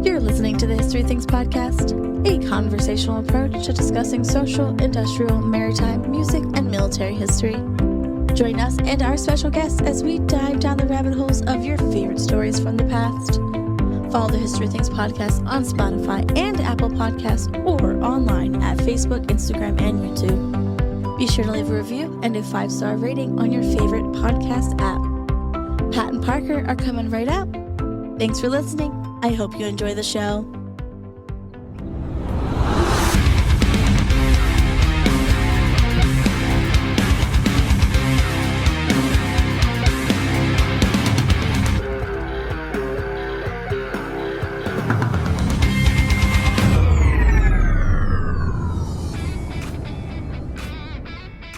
You're listening to the History Things Podcast, a conversational approach to discussing social, industrial, maritime, music, and military history. Join us and our special guests as we dive down the rabbit holes of your favorite stories from the past. Follow the History Things Podcast on Spotify and Apple Podcasts or online at Facebook, Instagram, and YouTube. Be sure to leave a review and a 5-star rating on your favorite podcast app. Pat and Parker are coming right up. Thanks for listening. I hope you enjoy the show.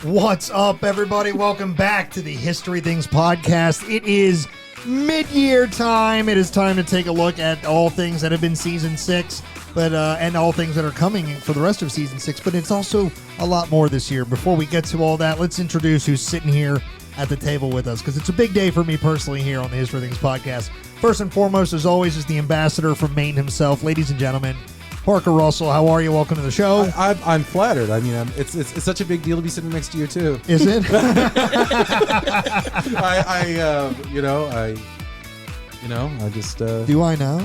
What's up, everybody? Welcome back to the History Things Podcast. It is mid-year time. It is time to take a look at all things that have been Season 6, but and all things that are coming for the rest of Season 6, but it's also a lot more this year. Before we get to all that, let's introduce who's sitting here at the table with us, because it's a big day for me personally here on the History Things Podcast. First and foremost, as always, is the ambassador from Maine himself. Ladies and gentlemen, Parker Russell, how are you? Welcome to the show. I'm flattered. I mean, it's such a big deal to be sitting next to you too. Is it? I just. Do I know?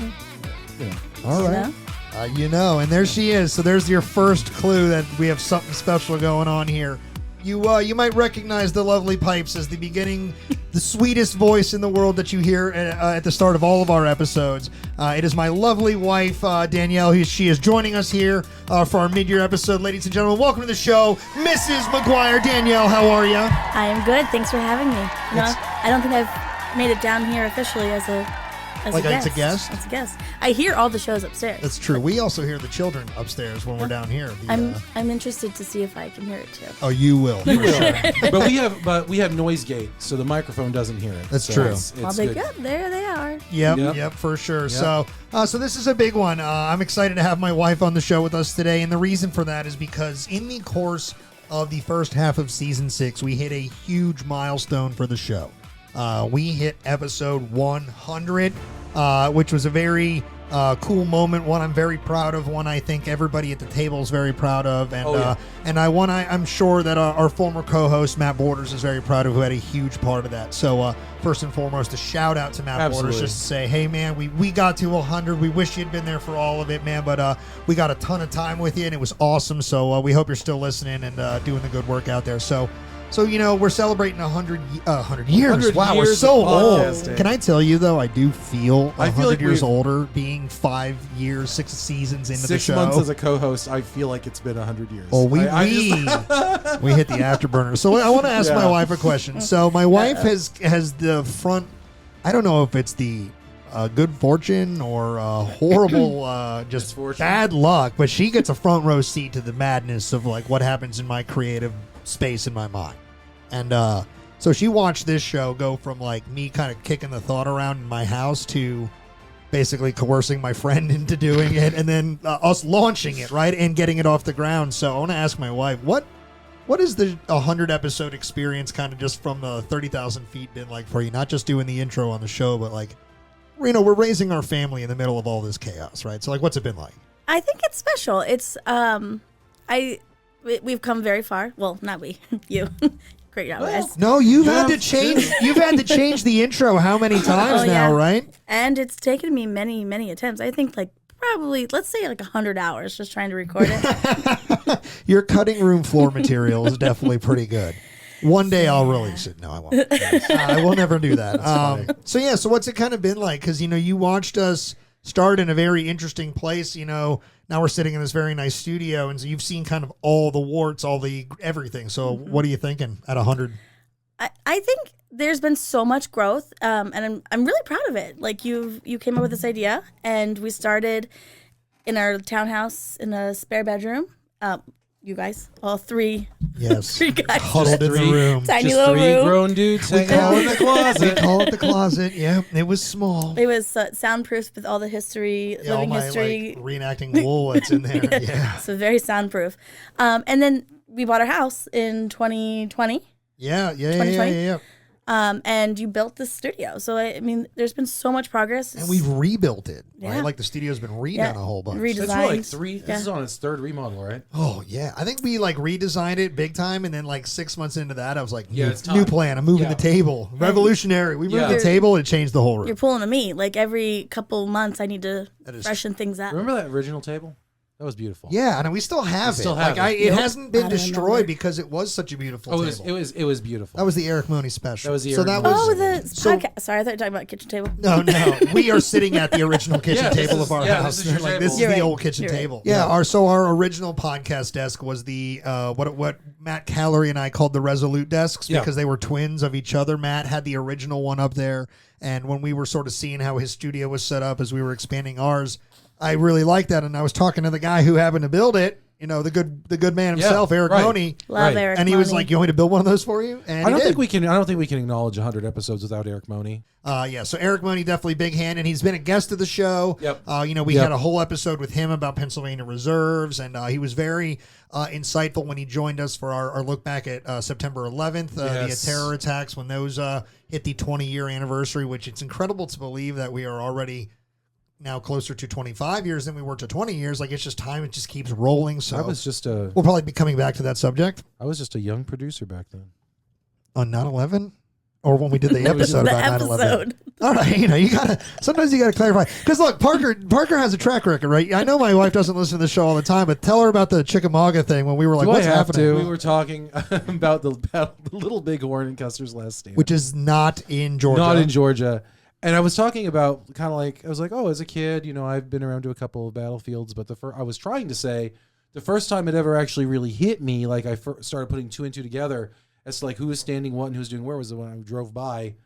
Yeah. All right. And there she is. So there's your first clue that we have something special going on here. You might recognize the lovely pipes as the beginning, the sweetest voice in the world that you hear at the start of all of our episodes. It is my lovely wife, Danielle. She is joining us here for our mid-year episode. Ladies and gentlemen, welcome to the show, Mrs. McGuire. Danielle, how are you? I am good. Thanks for having me. I don't think I've made it down here officially as a guest. As a guest. I hear all the shows upstairs. That's true. We also hear the children upstairs when we're down here. I'm interested to see if I can hear it too. Oh, you will. You will. But we have noise gate, so the microphone doesn't hear it. That's true. It's good. There they are. Yep, for sure. Yep. So this is a big one. I'm excited to have my wife on the show with us today, and the reason for that is because in the course of the first half of Season 6, we hit a huge milestone for the show. We hit episode 100, which was a very cool moment, one I'm very proud of, one I think everybody at the table is very proud of, and I'm sure that our former co-host Matt Borders is very proud of, who had a huge part of that. So first and foremost, a shout out to Matt Borders, just to say, hey man, we got to 100. We wish you'd been there for all of it, man, but we got a ton of time with you, and it was awesome. So we hope you're still listening and doing the good work out there. So we're celebrating 100 years. Wow, we're so old. Can I tell you, though, I do feel 100 years older being 5 years, 6 seasons into the show. 6 months as a co-host, I feel like it's been 100 years. Oh, we hit the afterburner. So I want to ask my wife a question. So my wife has the front, I don't know if it's the good fortune or horrible just bad luck, but she gets a front row seat to the madness of like what happens in my creative space in my mind. And so she watched this show go from like me kind of kicking the thought around in my house to basically coercing my friend into doing it, and then us launching it, right, and getting it off the ground. So I want to ask my wife, what is the 100 episode experience kind of just from the 30,000 feet been like for you? Not just doing the intro on the show, but like, we're raising our family in the middle of all this chaos, right? So like, what's it been like? I think it's special. It's we've come very far. Well, not we, you. Great job, guys. No, you've had to change. You've had to change the intro how many times now, right? And it's taken me many, many attempts. I think like probably, let's say like 100 hours just trying to record it. Your cutting room floor material is definitely pretty good. One day I'll release it. No, I won't. I will never do that. So what's it kind of been like? Because you watched us start in a very interesting place. Now we're sitting in this very nice studio, and so you've seen kind of all the warts, all the everything. So what are you thinking at 100? I think there's been so much growth, and I'm really proud of it. Like you came up with this idea, and we started in our townhouse in a spare bedroom. You guys, all three. Yes. 3 guys. Huddled in the room. Tiny just little 3 room. grown dudes hanging out in the closet. We call it the closet. Yeah, it was small. It was soundproof with all the history, living history. Like, reenacting Woolwits in there. Yeah. So very soundproof. And then we bought our house in 2020. Yeah. and you built this studio. So I mean, there's been so much progress, and we've rebuilt it. Right, Yeah. like the studio's been redone a whole bunch. It's really like three. This is on its third remodel, right? Oh yeah, I think we like redesigned it big time, and then like 6 months into that, I was like, Yeah, it's new time. plan. I'm moving the table. Revolutionary. We moved the table. It changed the whole room. You're pulling a me. Like every couple months, I need to is freshen things up. Remember that original table? That was beautiful. Yeah, and we still have it. still have like, it. It hasn't been I don't destroyed remember. because it was such a beautiful Oh, table. it was beautiful. That was the Eric Money special. That was the so Eric that Money was Oh, the so- podcast. Sorry, I thought you were talking about kitchen table. No. We are sitting at the original kitchen Yeah, this table is- of our yeah, house. this is your Like, table. this is You're the right. old kitchen You're right. table. Yeah. Our original podcast desk was the what Matt Callery and I called the Resolute desks Yeah. because they were twins of each other. Matt had the original one up there, and when we were sort of seeing how his studio was set up as we were expanding ours, I really liked that. And I was talking to the guy who happened to build it. You know, the good man himself, Eric right. Money. Love Right. Eric. And he was Money. like, "You want me to build one of those for you?" And I don't he think did. we can. I don't think we can acknowledge 100 episodes without Eric Money. Yeah, so Eric Money, definitely big hand, and he's been a guest of the show. Yep. We had a whole episode with him about Pennsylvania reserves, and he was very insightful when he joined us for our look back at September 11th, Yes. the terror attacks, when those hit the 20-year anniversary, which it's incredible to believe that we are already now closer to 25 years than we were to 20 years. Like, it's just time. It just keeps rolling. So I was just a we'll probably be coming back to that subject young producer back then. on 9/11. Or when we did the episode The about 9/11. episode. All right, sometimes you gotta clarify. Because look, Parker has a track record, right? I know my wife doesn't listen to the show all the time, but tell her about the Chickamauga thing when we were like, Do what's I have happening? to? We were talking about the Little Bighorn in Custer's Last Stand, Which is not in Georgia. not in Georgia. And I was talking about kind of like, I was like, oh, as a kid, I've been around to a couple of battlefields, but I was trying to say the first time it ever actually really hit me, like I started putting two and two together as to like who was standing what and who was doing where, was the one I drove by,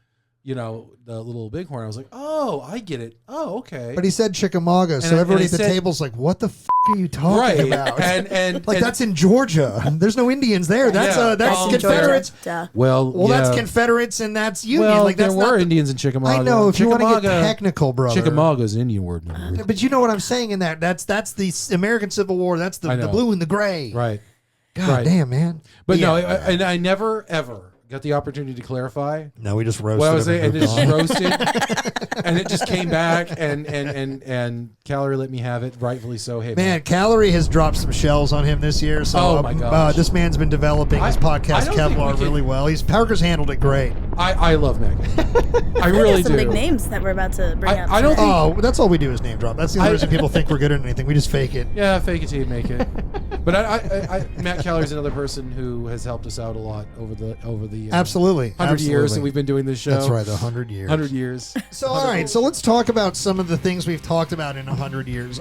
the Little Bighorn. I was like, oh, I get it. Oh, okay. But he said Chickamauga, so And everybody at it the said- table's like, what the f*** are you talking about? and like, that's in Georgia. There's no Indians there. That's Yeah. that's Oh, Confederates. Duh. well, Well, yeah. that's Confederates and that's Union. Well, like, that's there were not the- Indians in Chickamauga. I know, if you want to get Chickamauga- technical, brother. Chickamauga is an Indian word. But you know what I'm saying in that. That's the American Civil War. That's I the know. blue and the gray. Right. God Right. damn, man. But no, yeah. I never, ever got the opportunity to clarify No, we just roasted what I was him saying, and moved it just on. roasted, and it just came back, and Calorie let me have it, rightfully so. Hey, Man, Calorie has dropped some shells on him this year. So, Oh, my gosh. this man's been developing his I podcast don't think Kevlar we can- really well. Parker's handled it great. I love Megan. I I really think some do. big names that we're about to bring I- up. I don't today. Oh, that's all we do is name drop. That's the only reason people think we're good at anything. We just fake it. Yeah, fake it till you make it. But Matt Callerie's another person who has helped us out a lot over the Absolutely. 100 years Absolutely. that we've been doing this show. That's right, 100 years. 100 years. So, all right, so let's talk about some of the things we've talked about in 100 years.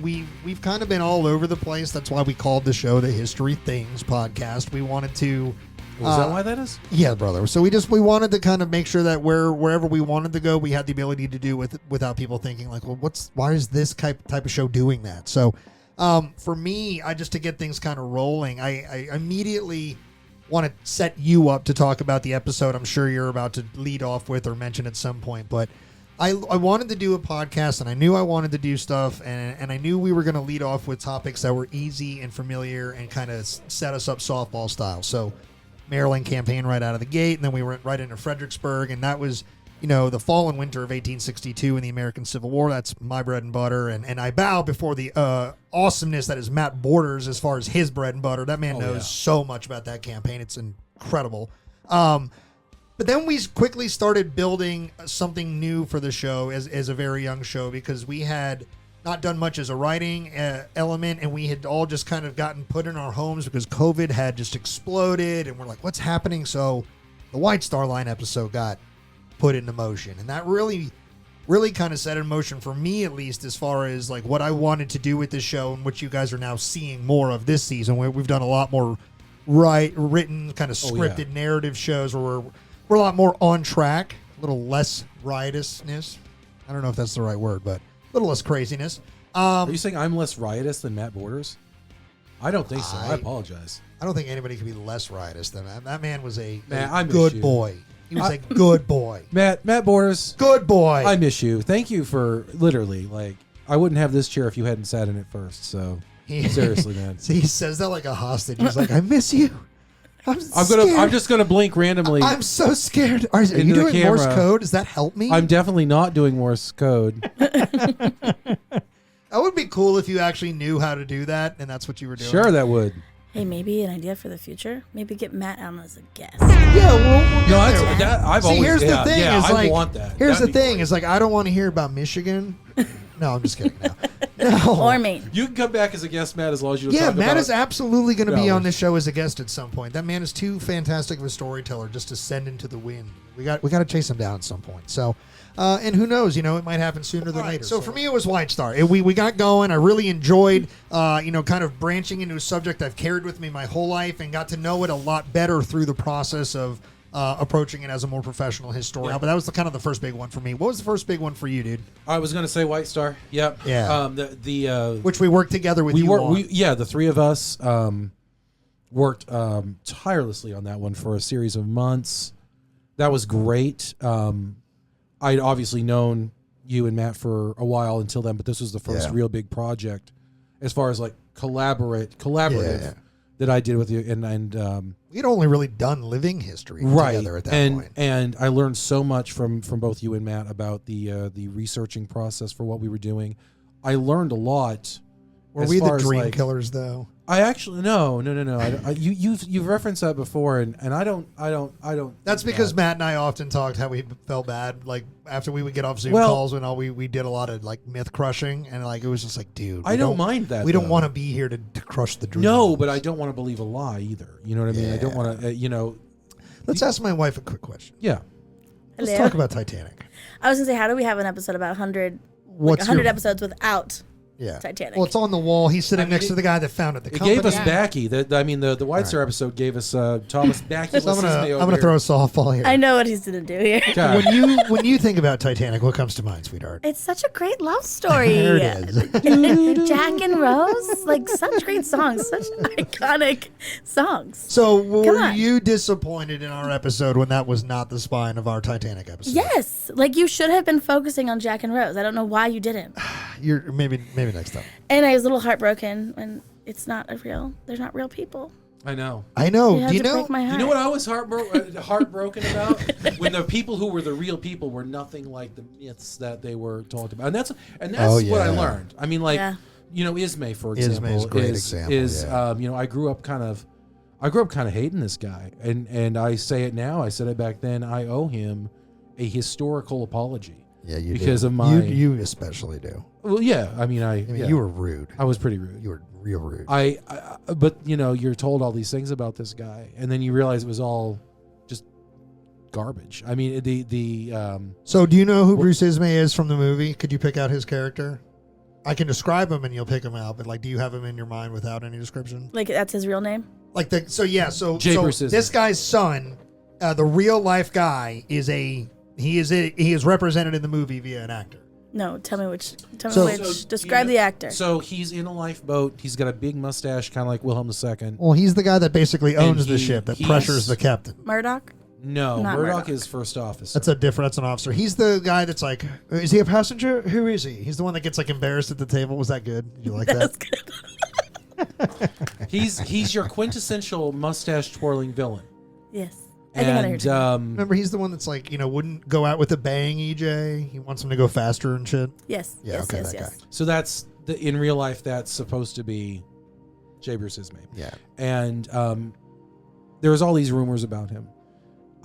We've kind of been all over the place. That's why we called the show the History Things Podcast. We wanted to... Was that why that is? Yeah, brother. So we wanted to kind of make sure that wherever we wanted to go, we had the ability to do without people thinking like, well, why is this type of show doing that? So, for me, just to get things kind of rolling, I immediately want to set you up to talk about the episode I'm sure you're about to lead off with or mention at some point. But I wanted to do a podcast, and I knew I wanted to do stuff, and I knew we were going to lead off with topics that were easy and familiar and kind of set us up softball style. So Maryland campaign right out of the gate, and then we went right into Fredericksburg, and that was, the fall and winter of 1862 in the American Civil War. That's my bread and butter, and I bow before the awesomeness that is Matt Borders as far as his bread and butter. That man knows so much about that campaign. It's incredible. But then we quickly started building something new for the show as a very young show, because we had not done much as a writing element, and we had all just kind of gotten put in our homes because COVID had just exploded, and we're like, what's happening? So the White Star Line episode got put into motion, and that really kind of set in motion for me, at least, as far as like what I wanted to do with this show, and what you guys are now seeing more of this season. We've done a lot more written kind of scripted narrative shows where we're a lot more on track, a little less riotousness. I don't know if that's the right word, but a little less craziness. Are you saying I'm less riotous than Matt Borders? I don't think so. I apologize. I don't think anybody can be less riotous than that. That man was a I miss good you. boy. He was a good boy. Matt Borders, Good boy. I miss you. Thank you for literally, I wouldn't have this chair if you hadn't sat in it first. So seriously, man. See, he says that like a hostage. He's like, I miss you. I'm just gonna blink randomly. I'm so scared. Are you Into the doing Morse camera. code? Does that help me? I'm definitely not doing Morse code. That would be cool if you actually knew how to do that, and that's what you were doing. Sure, that would. Hey, maybe an idea for the future. Maybe get Matt on as a guest. Yeah, we'll No, I've See, always. here's yeah, the thing. yeah, is I like, want that. Here's That'd the be thing. great. Is like I don't want to hear about Michigan. No, I'm just kidding. No. Or Maine. You can come back as a guest, Matt, as long as you don't Yeah, talk Matt about is absolutely going to be dollars. on this show as a guest at some point. That man is too fantastic of a storyteller just to send into the wind. We got to chase him down at some point. So, and who knows? It might happen sooner than later. So for me, it was White Star. We got going. I really enjoyed, kind of branching into a subject I've carried with me my whole life and got to know it a lot better through the process of approaching it as a more professional historian. Yeah. But that was kind of the first big one for me. What was the first big one for you, dude? I was going to say White Star. Yep. Yeah. Which Which we worked together with you on. the three of us worked tirelessly on that one for a series of months. That was great. I'd obviously known you and Matt for a while until then, but this was the first real big project as far as like collaborative that I did with you. And We'd only really done living history together at that point. And I learned so much from both you and Matt about the researching process for what we were doing. I learned a lot. Were as we far the as, dream like, killers, though? I actually no. You've referenced that before, and I don't. That's think because that. Matt and I often talked how we felt bad, like after we would get off Zoom Well- calls when we did a lot of like myth crushing, and like it was just like, dude, I don't mind that. We don't though. want to be here to crush the dream. No, but I don't want to believe a lie either. You know what I mean? I don't Yeah. want to. Let's ask my wife a quick question. Yeah. Let's Hello. talk about Titanic. I was gonna say, how do we have an episode about 100? What's 100 your- episodes without Yeah, Titanic. Well, it's on the wall. He's sitting I mean, next to the guy that founded the It company. gave us Backy. The White Star episode gave us Thomas Backy. So I'm gonna throw a softball here. I know what he's gonna do here. God. When you think about Titanic, what comes to mind, sweetheart? It's such a great love story. There it is. Jack and Rose, like such great songs, such iconic songs. So were on. you disappointed in our episode when that was not the spine of our Titanic episode? Yes, like you should have been focusing on Jack and Rose. I don't know why you didn't. You're maybe next time. And I was a little heartbroken when it's not they're not real people. I know. I know. You had Do you to know? break my heart. You know what I was heartbroken about? When the people who were the real people were nothing like the myths that they were talked about. And that's Oh, what I yeah. learned. I mean, like, Yeah. Ismay, for Ismay is example, a great example, yeah. I grew up kind of hating this guy. And I say it now, I said it back then, I owe him a historical apology. Yeah, you because do. of my you especially do. Well, yeah, I mean, You were rude. I was pretty rude. You were real rude. But you're told all these things about this guy, and then you realize it was all just garbage. I mean, So do you know who Bruce Ismay is from the movie? Could you pick out his character? I can describe him and you'll pick him out, but like, do you have him in your mind without any description? Like that's his real name. Like so Jay Bruce Ismay. this guy's son, the real life guy, he is represented in the movie via an actor. No, tell me which. So- Describe the actor. So he's in a lifeboat. He's got a big mustache, kind of like Wilhelm II. Well, he's the guy that basically owns the he- ship, that he's- pressures the captain. Murdoch. No, Not Murdoch Murdoch. is first officer. That's an officer. He's the guy that's like, is he a passenger? Who is he? He's the one that gets like embarrassed at the table. Was that good? Did you like That's that? good. He's your quintessential mustache twirling villain. Yes. I think I know who you're talking about. Remember, he's the one that's like, wouldn't go out with a bang, EJ. He wants him to go faster and shit. Yes. Yeah, yes. okay, yes. that Yes. guy. So that's in real life. That's supposed to be Jay Bruce Ismay. Yeah. And there was all these rumors about him.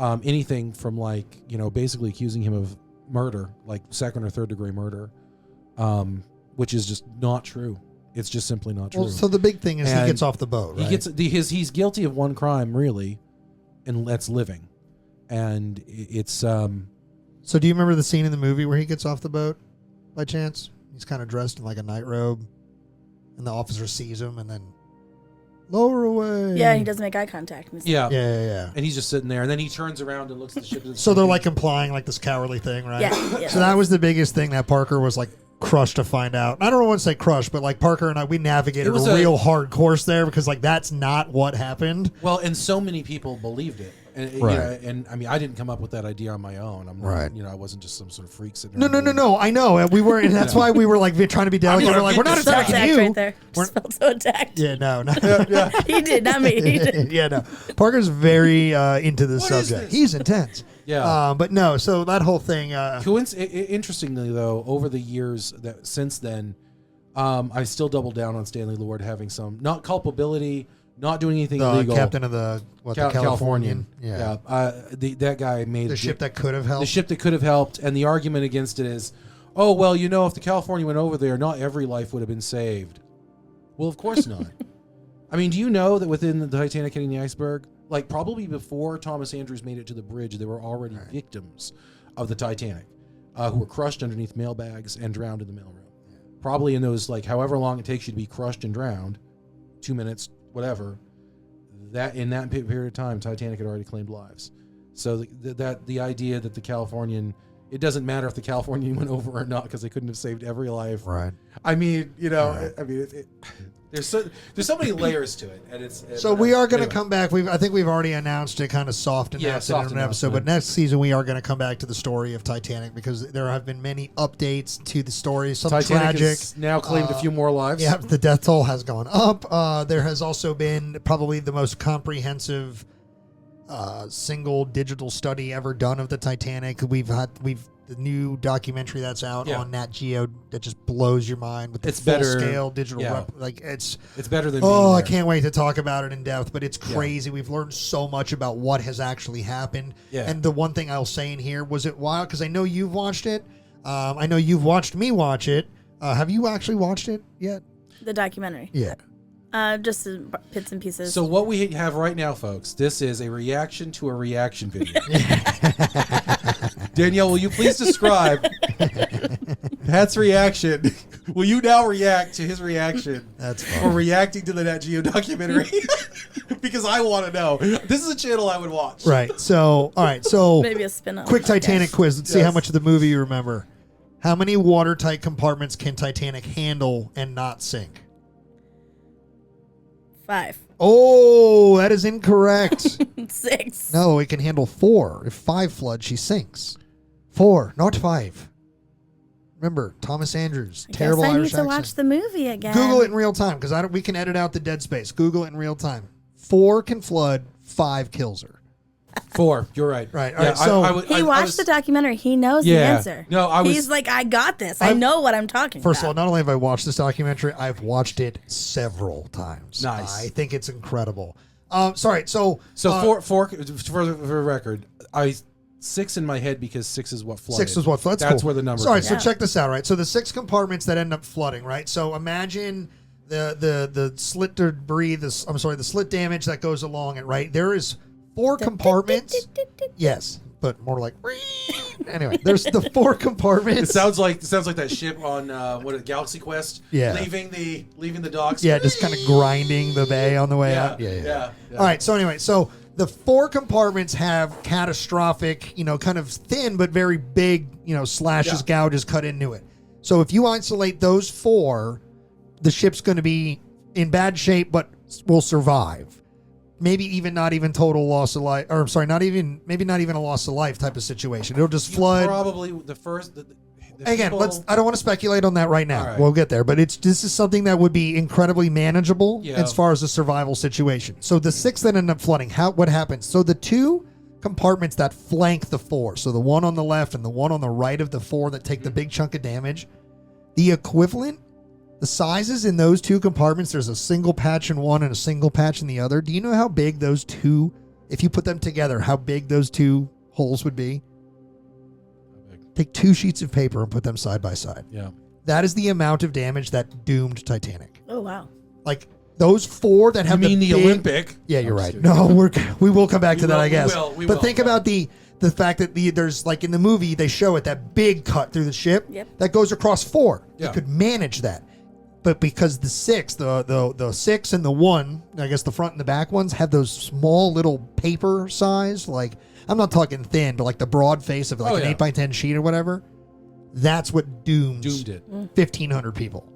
Anything from basically accusing him of murder, like second or third degree murder, which is just not true. It's just simply not true. Well, so the big thing is he And gets off the boat, right? He's guilty of one crime really, and that's living. And it's So do you remember the scene in the movie where he gets off the boat by chance? He's kind of dressed in like a night robe, and the officer sees him and then lower away. Yeah, he doesn't make eye contact. Yeah. And he's just sitting there, and then he turns around and looks at the ship. So they're like implying like this cowardly thing, right? Yeah. So that was the biggest thing that Parker was like crushed to find out. I don't want to say crushed, but like Parker and I, we navigated It was a real hard course there because like that's not what happened. Well, and so many people believed it. And, Right. you know, and I mean, I didn't come up with that idea on my own. I'm not, Right. you know, I wasn't just some sort of freak sitting No, around no. I know, and we were, and that's why we were like trying to be delicate. mean, We're like, we're not Felt attacking attacked you. right there. We're- Just felt so attacked. Yeah, no. He did, not me. He did. Yeah, no. Parker's very into this What is subject. this? He's intense. Yeah. But no, so that whole thing. Interestingly, though, over the years that since then, I still doubled down on Stanley Lord having some not culpability, not doing anything The illegal. captain of the the Californian. Yeah. That guy made The ship that could have helped. the ship that could have helped, and the argument against it is, oh well, you know, if the California went over there, not every life would have been saved. Well, of course not. I mean, do you know that within the Titanic hitting the iceberg, like probably before Thomas Andrews made it to the bridge, there were already victims of the Titanic who were crushed underneath mailbags and drowned in the mailroom. Probably in those, like, however long it takes you to be crushed and drowned, 2 minutes, whatever. That in that period of time, Titanic had already claimed lives. So the idea that the Californian, it doesn't matter if the Californian went over or not because they couldn't have saved every life. Right. I mean, you know, Right. I mean, there's so many layers to it, and it's. So we are going to anyway. come back. I think we've already announced it, kind of soft announced it in soft an episode. announcement. But next season we are going to come back to the story of Titanic because there have been many updates to the story. Some Titanic tragic. has now claimed a few more lives. Yeah, the death toll has gone up. There has also been probably the most comprehensive single digital study ever done of the Titanic. We've the new documentary that's out on Nat Geo that just blows your mind with the It's full better- scale digital yeah. it's better than. oh being I there. can't wait to talk about it in depth, but it's crazy. We've learned so much about what has actually happened. Yeah. And the one thing I'll say in here, was it wild because I know you've watched it. I know you've watched me watch it. Have you actually watched it yet? The documentary. Yeah. Just bits and pieces. So what we have right now, folks, this is a reaction to a reaction video. Danielle, will you please describe Pat's reaction? Will you now react to his reaction? That's Or fine. reacting to the Nat Geo documentary? Because I want to know. This is a channel I would watch. Right. So, all right. So, maybe a spin-off. quick Titanic quiz. Let's see how Yes. much of the movie you remember. How many watertight compartments can Titanic handle and not sink? 5. Oh, that is incorrect. 6. No, it can handle 4. If 5 floods, she sinks. 4, not 5. Remember, Thomas Andrews, terrible I guess I need Irish to accent. watch the movie again. Google it in real time because we can edit out the dead space. Google it in real time. 4 can flood, 5 kills her. 4. You're right. Right, all right, so- He watched the documentary. He knows the Yeah. answer. No, I was- He's like, I got this. I I've- know what I'm talking First of all, about. not only have I watched this documentary, I've watched it several times. Nice. I think it's incredible. Sorry, so So four for the record, 6 in my head because 6 is what flooded. 6 is what floods. That's cool. where the number. Sorry, comes so Yeah. check this out. Right, so the 6 compartments that end up flooding. Right, so imagine the slit debris. The slit damage that goes along it. Right, there is 4 compartments. Yes, but more like. Anyway, there's the 4 compartments. It sounds like that ship on Galaxy Quest. Yeah. Leaving the docks. Yeah, just kind of grinding the bay on the way out. Yeah. All right. So anyway, so the 4 compartments have catastrophic, kind of thin but very big, slashes, Yeah. gouges cut into it. So if you isolate those 4, the ship's going to be in bad shape but will survive. Maybe even not even total loss of life, or I'm sorry, maybe not even a loss of life type of situation. It'll just flood. Probably the first. The Again, people- I don't want to speculate on that right now. All right. We'll get there, but this is something that would be incredibly manageable Yeah. as far as a survival situation. So the 6 that end up flooding, what happens? So the 2 compartments that flank the 4, so the one on the left and the one on the right of the 4 that take the big chunk of damage, the equivalent, the sizes in those 2 compartments, there's a single patch in one and a single patch in the other. Do you know how big those 2, if you put them together, how big those 2 holes would be? Take 2 sheets of paper and put them side by side. Yeah. That is the amount of damage that doomed Titanic. Oh, wow. Like those 4 that You have mean the big- Olympic? Yeah, you're I'm right. just kidding. No, we will come back to that, I guess. We but will. think about the fact that there's like in the movie they show it, that big cut through the ship that goes across 4. Yeah. You could manage that. But because the 6, the 6 and the 1, I guess the front and the back ones have those small little paper size, like I'm not talking thin, but like the broad face of like Oh, an yeah. 8x10 sheet or whatever. That's what doomed it. 1,500 people.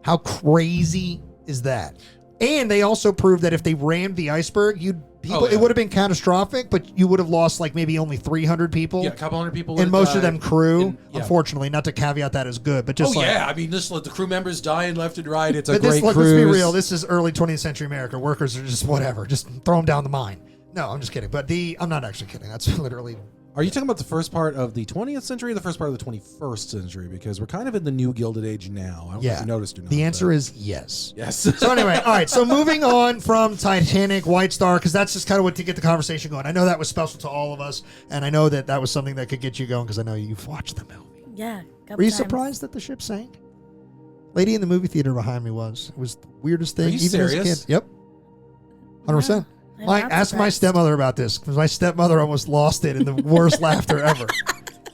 How crazy is that? And they also proved that if they rammed the iceberg, it would have been catastrophic, but you would have lost like maybe only 300 people. Yeah, a couple hundred people. And most of them crew. And, Unfortunately, not to caveat that as good, but just I mean, just let the crew members dying left and right. It's a but great cruise. Let's be real. This is early 20th century America. Workers are just whatever. Just throw them down the mine. No, I'm just kidding. But I'm not actually kidding. That's literally. Are you talking about the first part of the 20th century or the first part of the 21st century? Because we're kind of in the new Gilded Age now. I don't know if you noticed or not. The answer is yes. Yes. So anyway, all right. So moving on from Titanic, White Star, because that's just kind of what to get the conversation going. I know that was special to all of us, and I know that was something that could get you going because I know you've watched the movie. Yeah. Were you surprised that the ship sank? Lady in the movie theater behind me was. It was the weirdest thing. Are you serious? As a kid. Yep. 100%. Ask my stepmother about this because my stepmother almost lost it in the worst laughter ever.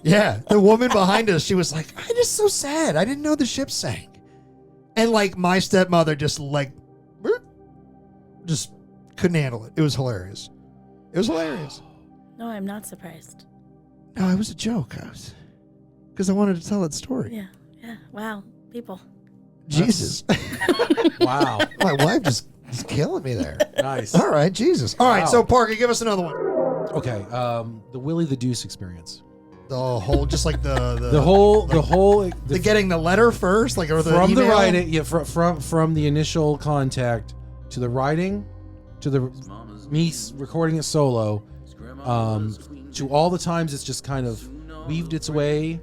Yeah, the woman behind us, she was like, "I'm just so sad. I didn't know the ship sank," and like my stepmother just couldn't handle it. It was hilarious. It was hilarious. No, I'm not surprised. No, it was a joke. Because I wanted to tell that story. Yeah, yeah. Wow, people. Jesus. Wow. My wife just killing me there. Nice. All right, Jesus. All right, Wow. so Parker, give us another one. Okay, the Willie the Deuce experience. The whole, just like The whole getting the letter first, like or the from email? the writing, yeah, from the initial contact to the writing, to the me recording it solo, to all the times it's just kind of weaved its way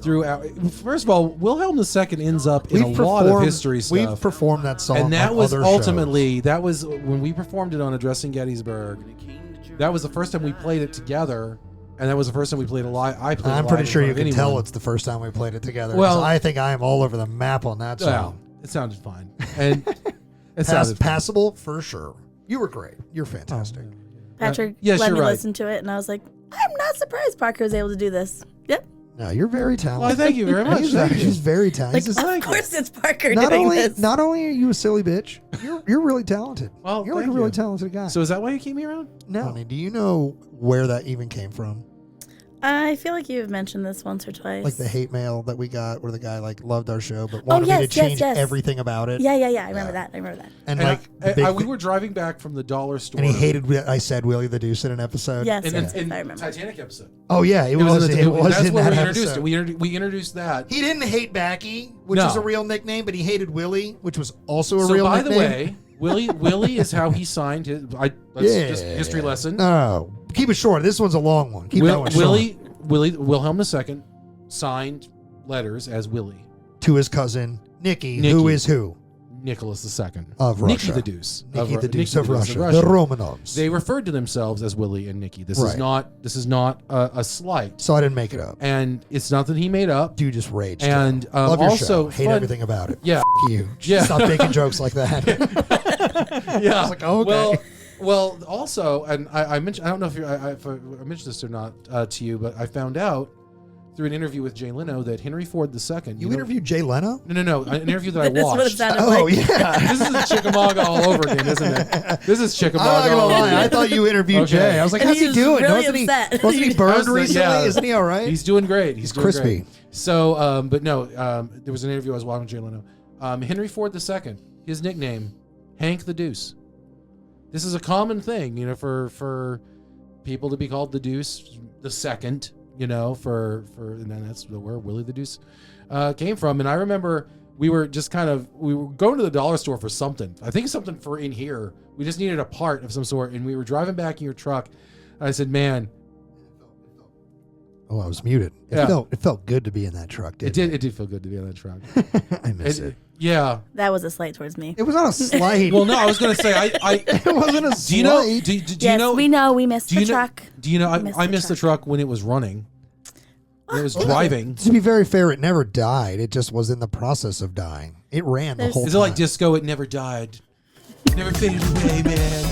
throughout. First of all, Wilhelm II ends up in a lot of history stuff. We've performed that song, and that on was other ultimately that was when we performed it on Addressing Gettysburg. That was the first time we played it together, and that was the first time we played it live. I'm pretty sure you can tell it's the first time we played it together. Well, I think I am all over the map on that song. Well, it sounded fine, and it sounded passable for sure. You were great. You're fantastic. Patrick yes, let me right. listen to it, and I was like, I'm not surprised Parker was able to do this. Yep. No, you're very talented. Well, thank you very much. He's very talented. Like, of course it's Parker doing this. Not only are you a silly bitch, you're really talented. Well, you're like a really talented guy. So is that why you keep me around? No. Honey, do you know where that even came from? I feel like you've mentioned this once or twice. Like the hate mail that we got where the guy like loved our show but wanted me to change everything about it. Yeah. I remember that. And we were driving back from the dollar store. And he hated I said Willie the Deuce in an episode. Yes, in I remember. Titanic episode. Oh yeah, it was that's in where that we introduced episode. it. We introduced that. He didn't hate Backy, which is a real nickname, but he hated Willie, which was also a real nickname. nickname. By the way, Willie is how he signed his. Just history lesson. No, keep it short. This one's a long one. Keep that one short. Wilhelm II signed letters as Willie to his cousin Nicky, who is who? Nicholas II of Russia. Nicky the Deuce. Nicky the Deuce of Russia. The Romanovs. They referred to themselves as Willie and Nicky. This is not a slight. So I didn't make it up. And it's nothing he made up. You just raged. And love your also show. Hate everything about it. Yeah. F you. Yeah. Stop making jokes like that. Yeah. I was like, oh, okay. Well, also, and I mentioned, I don't know if I mentioned this or not to you, but I found out through an interview with Jay Leno that Henry Ford II. You interviewed Jay Leno? No, an interview that I watched. This is what it sounded like. Yeah. This is Chickamauga all over again, isn't it? This is Chickamauga. I'm not gonna all lie. over again. I thought you interviewed Jay. I was like, And how's he doing? Really upset. Wasn't he burned recently? Isn't he all right? He's doing great. He's doing crispy. Great. So, but no, there was an interview I was watching with Jay Leno. Henry Ford II, his nickname, Hank the Deuce. This is a common thing, for people to be called the Deuce the Second, and then that's where Willie the Deuce came from. And I remember we were going to the dollar store for something. I think something for in here. We just needed a part of some sort, and we were driving back in your truck. And I said, "Man." Oh, I was muted. It felt good to be in that truck, didn't it? It did feel good to be in that truck. I miss it. Yeah. That was a slight towards me. It was not a slight. Well, no, I was going to say, it wasn't a slight. Do you know? Do you know? We know we missed the truck. Do you know? I missed the truck when it was running. When it was driving. To be very fair, it never died. It just was in the process of dying. It ran the whole time. Is it like disco? It never died. Never faded away, man.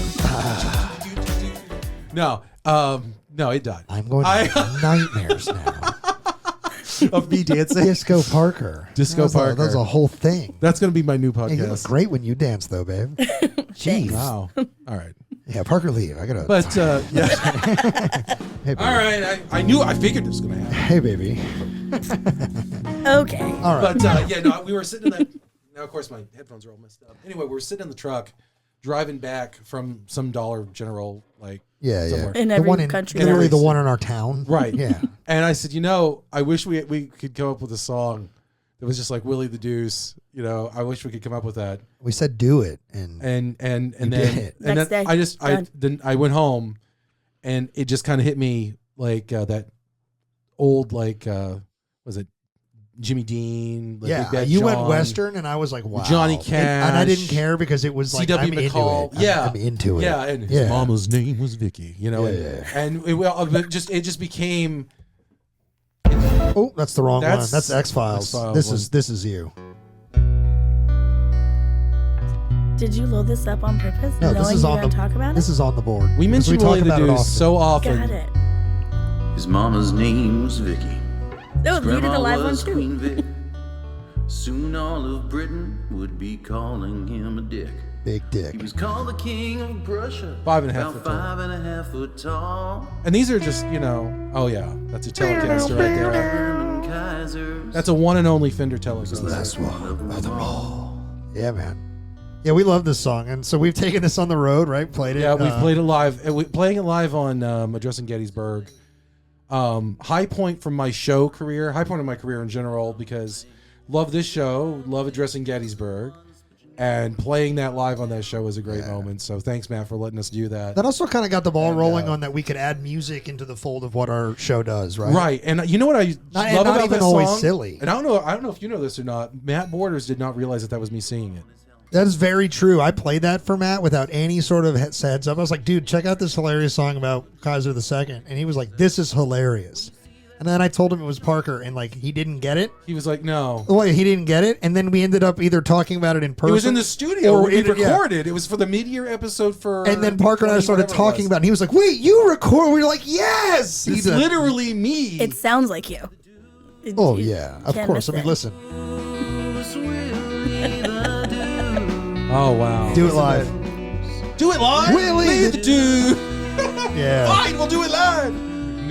No, it died. I'm going to have nightmares now. Of me dancing. Disco Parker. Parker. That was a whole thing. That's going to be my new podcast. Hey, you look great when you dance, though, babe. Jeez. Wow. All right. Yeah, Parker, leave. I gotta. But yeah. Hey, all right. I figured this was going to happen. Hey, baby. Okay. All right. But yeah, no, we were sitting in that. Now, of course, my headphones are all messed up. Anyway, we were sitting in the truck, driving back from some Dollar General, like somewhere. In the every one in country. literally the one in our town. Right. Yeah. And I said, I wish we could come up with a song that was just like Willie the Deuce. I wish we could come up with that. We said do it, and then Next day, I went home, and it just kind of hit me like that old was it Jimmy Dean? Like yeah. Big Bad You John, went Western, and I was like, wow. Johnny Cash, and I didn't care because it was like C.W. I'm McCall. into it. I'm into it. Yeah, and his mama's name was Vicky. And it just became. Oh, that's the wrong one. That's X-Files. This is you. Did you load this up on purpose? No, knowing this is you on were gonna the talk about This it? is on the board. We mentioned Willie the Deuce so often. Got it. His mama's name was Vicky. No, you did the live one was too. Queen Vic. Soon all of Britain would be calling him a dick. Big dick. He was called the king of Prussia. 5.5 foot tall. 5.5 foot tall. And these are just, oh yeah, that's a Telecaster right there. German Kaisers. That's a one and only Fender Telecaster. Last one of them all. Yeah, man. Yeah, we love this song, and so we've taken this on the road, right? Played it. Yeah, we've played it live. Playing it live on Addressing Gettysburg. High point from my show career, high point of my career in general, because love this show, love Addressing Gettysburg, and playing that live on that show was a great moment. So thanks, Matt, for letting us do that. That also kind of got the ball rolling on that we could add music into the fold of what our show does, right? Right, and you know what I love not about even that always song? silly. And I don't know if you know this or not. Matt Borders did not realize that was me singing it. That is very true. I played that for Matt without any sort of heads up. I was like, dude, check out this hilarious song about Kaiser II. And he was like, this is hilarious. And then I told him it was Parker, and like he didn't get it. He was like, no. Well, he didn't get it. And then we ended up either talking about it in person. It was in the studio. Or We it- yeah. recorded. It was for the mid-year episode for... And then Parker and I 20, started whatever it talking was. about it. And he was like, wait, you record? We were like, yes. It's He's a- literally me. It sounds like you. Oh, You yeah. Of can't course. miss I mean, it. listen. Oh, wow. Do it live. Do it live? Willie the Dude. Yeah. Fine, we'll do it live.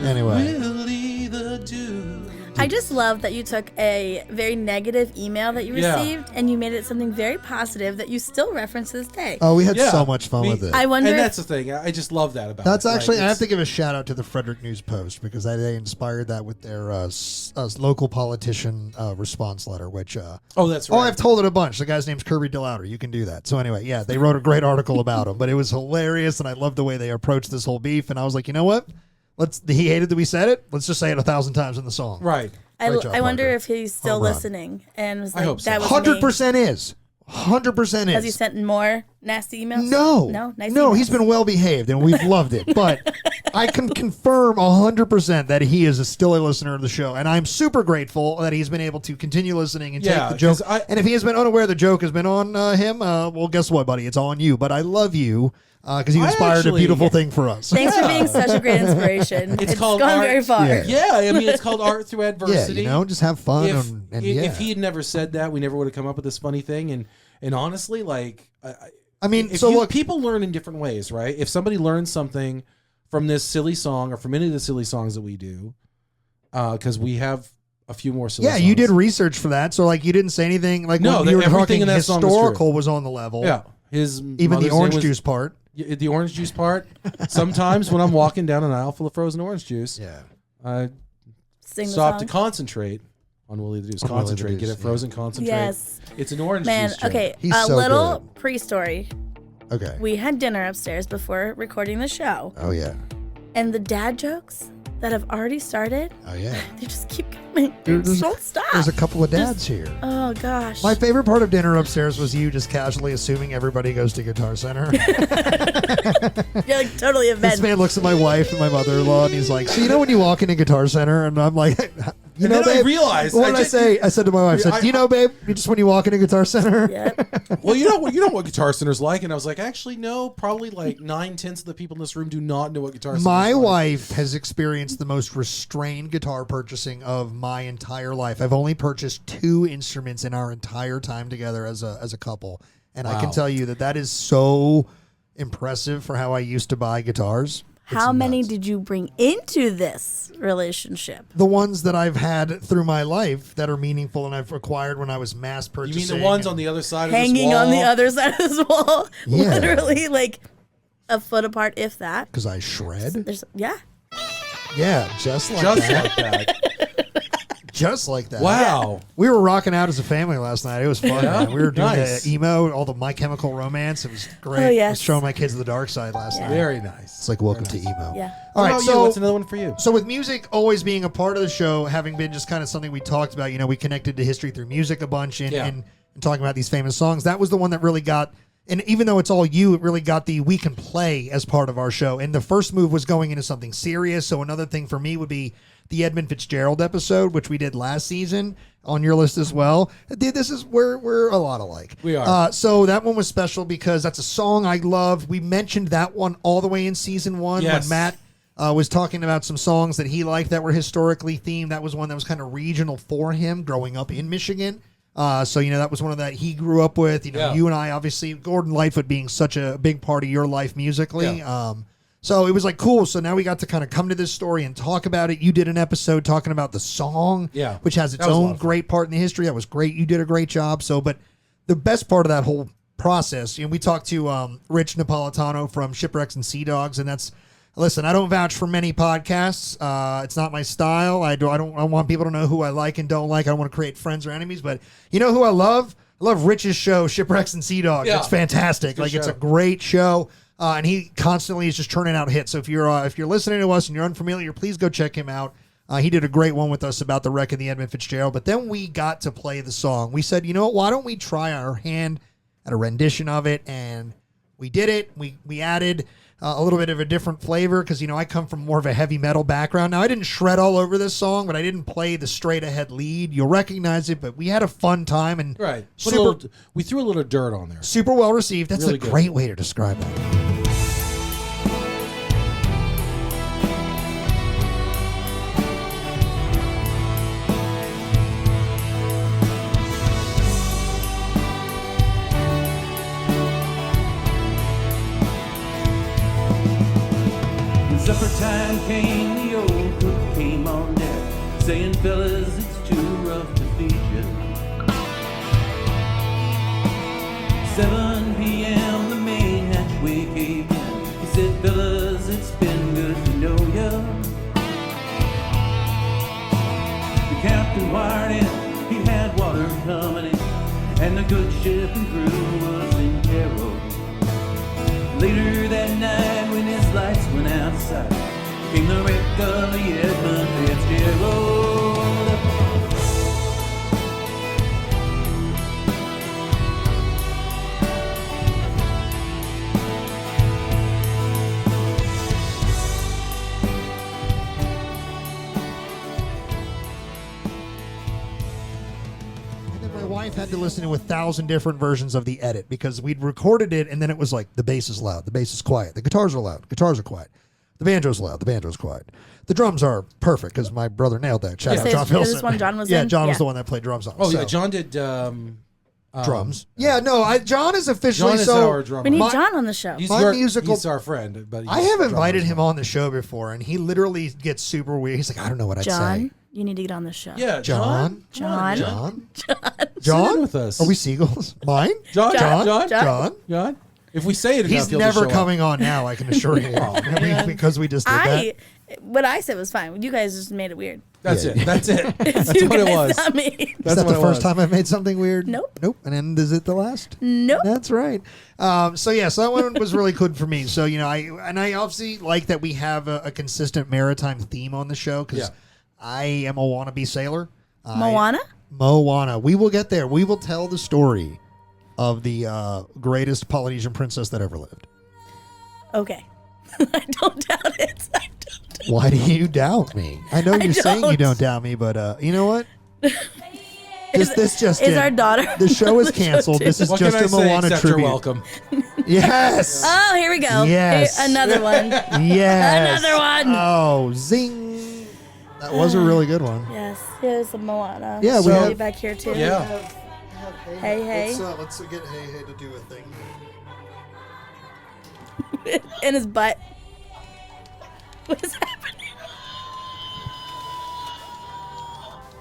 Anyway. Willie the Dude. I just love that you took a very negative email that you Yeah. received and you made it something very positive that you still reference to this day. Oh, we had Yeah. so much fun Me- with it. I wonder And if that's the thing. I just love that about That's it. actually, I have to it's- give a shout out to the Frederick News Post because they inspired that with their local politician response letter, which, Oh, that's right. I've told it a bunch. The guy's name's Kirby DeLauder. You can do that. So anyway, yeah, they wrote a great article about him, but it was hilarious, and I loved the way they approached this whole beef, and I was like, you know what? He hated that we said it. Let's just say it 1,000 times in the song. Right. Great job, I wonder Parker. if he's still Home run. listening and was I like, hope so. that was 100% is. 100% is. Has he sent more nasty emails? No. No? Nice No, emails. he's been well behaved and we've loved it. But I can confirm 100% that he is still a listener of the show. And I'm super grateful that he's been able to continue listening and Yeah, take the joke. 'cause And if he has been unaware the joke has been on him, well, guess what, buddy? It's on you. But I love you because you I inspired a actually- beautiful thing for us. Thanks for being such a great inspiration. It's It's called gone art- very far. Yeah. Yeah, I mean, it's called Art Through Yeah, Adversity. just have fun. If yeah. he had never said that, we never would have come up with this funny thing. And honestly, like, I mean, if so you, look, people learn in different ways, right? If somebody learns something from this silly song or from any of the silly songs that we do, because we have a few more silly yeah, songs. you did research for that. So, like, you didn't say anything. Like, No, when you were everything talking in that song is true. historical was on the level. Yeah. His Even the mother's name orange was- juice part. The orange juice part. Sometimes when I'm walking down an aisle full of frozen orange juice, Yeah. I Sing the stop song. to concentrate on Willie the Deuce. On Willie the Concentrate. Deuce, Get it yeah. frozen, concentrate. Yes. It's an orange Man, juice. joke. okay, He's a so little good. pre-story. Okay. We had dinner upstairs before recording the show, Oh, yeah. and the dad jokes that have already started, Oh, yeah. they just keep coming. They There's- don't stop. There's a couple of dads here. Oh, gosh. My favorite part of dinner upstairs was you just casually assuming everybody goes to Guitar Center. You're like totally a This vent. man looks at my wife and my mother-in-law, and he's like, "So you know when you walk into Guitar Center?" And I'm like, "You And know, then I babe." realized, What I did I just- say? I said to my wife, I said, "Do you know, babe? You just when you walk into Guitar Center." Yep. Well, you know what Guitar Center's like, and I was like, actually, no, probably like 9/10 of the people in this room do not know what Guitar Center's My like. wife has experienced the most restrained guitar purchasing of my entire life. I've only purchased 2 instruments in our entire time together as a couple, and I can Wow. tell you that is so impressive for how I used to buy guitars. How It's many nuts. did you bring into this relationship? The ones that I've had through my life that are meaningful and I've acquired when I was mass You purchasing. mean the ones on the other side of this Hanging wall? on the other side of this wall. Yeah. Literally like a foot apart, if that. Because I shred. There's yeah. Yeah, just like Just that. like that. Just like that. Wow. We were rocking out as a family last night. It was fun. Yeah? Man. We were doing Nice. the emo, all the My Chemical Romance. It was great. Oh, yes. I was showing my kids the dark side last night. Very nice. It's like welcome to emo. Yeah. All What right, about so you? What's another one for you? So with music always being a part of the show, having been just kind of something we talked about, we connected to history through music a bunch and talking about these famous songs. That was the one that really got, and even though it's all you, it really got the we can play as part of our show. And the first move was going into something serious. So another thing for me would be the Edmund Fitzgerald episode, which we did last season on your list as well. Dude, this is we're a lot alike. We are. So that one was special because that's a song I love. We mentioned that one all the way in season 1 Yes. when Matt was talking about some songs that he liked that were historically themed. That was one that was kind of regional for him growing up in Michigan. So, that was one of that he grew up with. Yeah. You and I, obviously, Gordon Lightfoot being such a big part of your life musically. Yeah. So it was like cool. So now we got to kind of come to this story and talk about it. You did an episode talking about the song, which has its That was a lot own of fun. great part in the history. That was great. You did a great job. So, but the best part of that whole process, we talked to Rich Napolitano from Shipwrecks and Sea Dogs, and that's. Listen, I don't vouch for many podcasts. It's not my style. I want people to know who I like and don't like. I don't want to create friends or enemies. But you know who I love? I love Rich's show, Shipwrecks and Sea Dogs. Yeah. It's fantastic. Good It's a show. great show. And he constantly is just turning out hits. So if you're listening to us and you're unfamiliar, please go check him out. He did a great one with us about the wreck of the Edmund Fitzgerald. But then we got to play the song. We said, you know what? Why don't we try our hand at a rendition of it? And we did it. We added a little bit of a different flavor because, I come from more of a heavy metal background. Now, I didn't shred all over this song, but I didn't play the straight ahead lead. You'll recognize it, but we had a fun time and Right. We threw a little dirt on there. super well received. That's Really a good. great way to describe that. When supper time came, the old cook came on deck, saying, fellas, it's too rough to feed you. 7 p.m. the main hatchway caved in. He said, fellas, it's been good to know ya. The captain wired in, he had water coming in, and the good ship and crew was in peril. Later that night when his lights went outside, came the wreck of the Edmund Fitzgerald. And then my wife had to listen to 1,000 different versions of the edit because we'd recorded it and then it was like the bass is loud, the bass is quiet, the guitars are loud, guitars are quiet, the banjo's loud, the banjo's quiet. The drums are perfect because my brother nailed that. Shout out Is John this Filson. one John was yeah, in? John was Yeah. the one that played drums on. Oh, so, yeah. John did drums. Yeah, no, John is officially John is so. our drummer. We need My- John on the show. He's My musical- He's our friend, but I have invited him on the show before, and he literally gets super weird. He's like, I don't know what I'd John, say. you need to get on the show. Yeah, John? Come on, John? John? Sit in with us. Are we seagulls? Mine? John? John? John? John? John? If we say it enough, He's he'll just never show coming on now, I can assure you. Because we just did that. What I said was fine. You guys just made it weird. That's Yeah. it. That's it. That's You what it guys, was. not me. Is That's that what the it first was. time I've made something weird? Nope. Nope. And is it the last? Nope. That's right. So that one was really good for me. So I obviously like that we have a consistent maritime theme on the show because Yeah. I am a wannabe sailor. Moana? We will get there. We will tell the story of the greatest Polynesian princess that ever lived. Okay. I don't doubt it. I don't. Why do you doubt me? I know you're saying you don't doubt me, but you know what? This just Is in. our daughter The show is on the show canceled. too? This is What just can I a say Moana except you're tribute. welcome? Yes. Oh, here we go. Yes. Here, another one. Yes. Another one. Oh, zing. That was a really good one. Yes. Here's the Moana. Yeah, we So have- back here too. Yeah. Hey, hey. Let's get Hey to do a thing. In his butt. What is happening?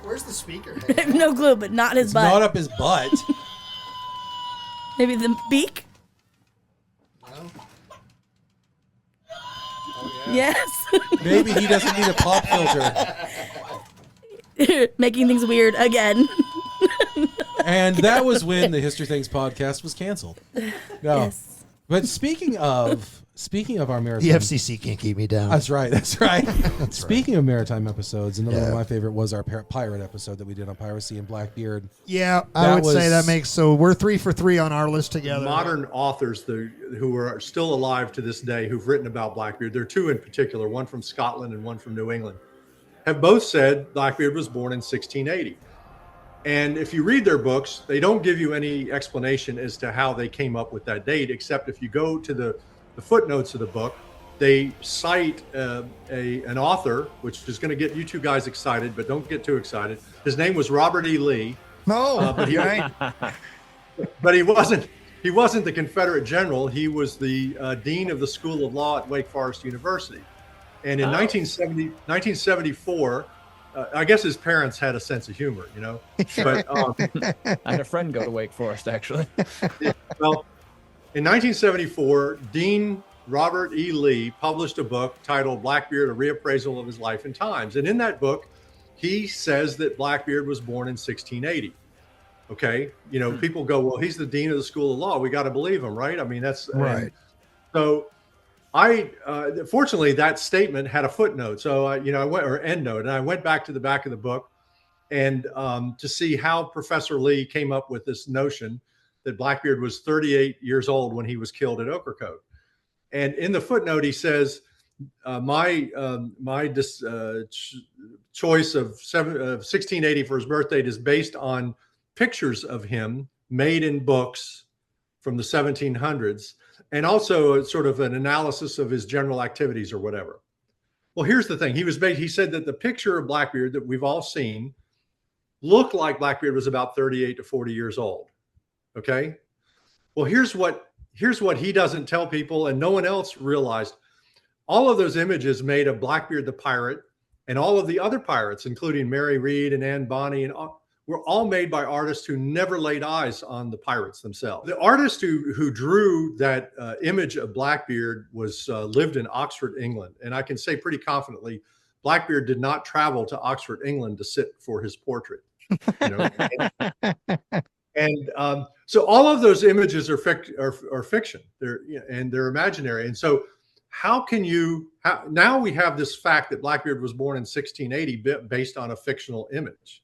Where's the speaker? I have no clue, but not his It's butt. not up his butt. Maybe the beak? No. Yes. Maybe he doesn't need a pop filter. Making things weird again. And that was when the History Things podcast was canceled. No. Yes. But speaking of our maritime, The FCC can't keep me down. That's right. Speaking of maritime episodes, another one of my favorite was our pirate episode that we did on piracy and Blackbeard. Yeah, I would say that makes so. We're 3 for 3 on our list together. Modern authors who are still alive to this day who've written about Blackbeard, there are two in particular, one from Scotland and one from New England, have both said Blackbeard was born in 1680. And if you read their books, they don't give you any explanation as to how they came up with that date, except if you go to the footnotes of the book, they cite an author, which is going to get you two guys excited, but don't get too excited. His name was Robert E. Lee. No, but he wasn't the Confederate general. He was the dean of the School of Law at Wake Forest University. And in 1974, I guess his parents had a sense of humor, you know. But I had a friend go to Wake Forest, actually. well, in 1974, Dean Robert E. Lee published a book titled Blackbeard, A Reappraisal of His Life and Times. And in that book, he says that Blackbeard was born in 1680. Okay. You know, people go, well, he's the dean of the School of Law. We got to believe him, right? I mean, that's right. So fortunately, that statement had a footnote. So, I went, or end note, and I went back to the back of the book and to see how Professor Lee came up with this notion that Blackbeard was 38 years old when he was killed at Ocracoke. And in the footnote, he says, my choice of 1680 for his birth date is based on pictures of him made in books from the 1700s, and also sort of an analysis of his general activities or whatever. Well, here's the thing. He said that the picture of Blackbeard that we've all seen looked like Blackbeard was about 38 to 40 years old. Okay. Well, here's what he doesn't tell people, and no one else realized. All of those images made of Blackbeard the pirate and all of the other pirates, including Mary Read and Anne Bonny, and were all made by artists who never laid eyes on the pirates themselves. The artist who drew that image of Blackbeard lived in Oxford, England. And I can say pretty confidently, Blackbeard did not travel to Oxford, England to sit for his portrait. So all of those images are fiction. They're imaginary. And so now we have this fact that Blackbeard was born in 1680 based on a fictional image.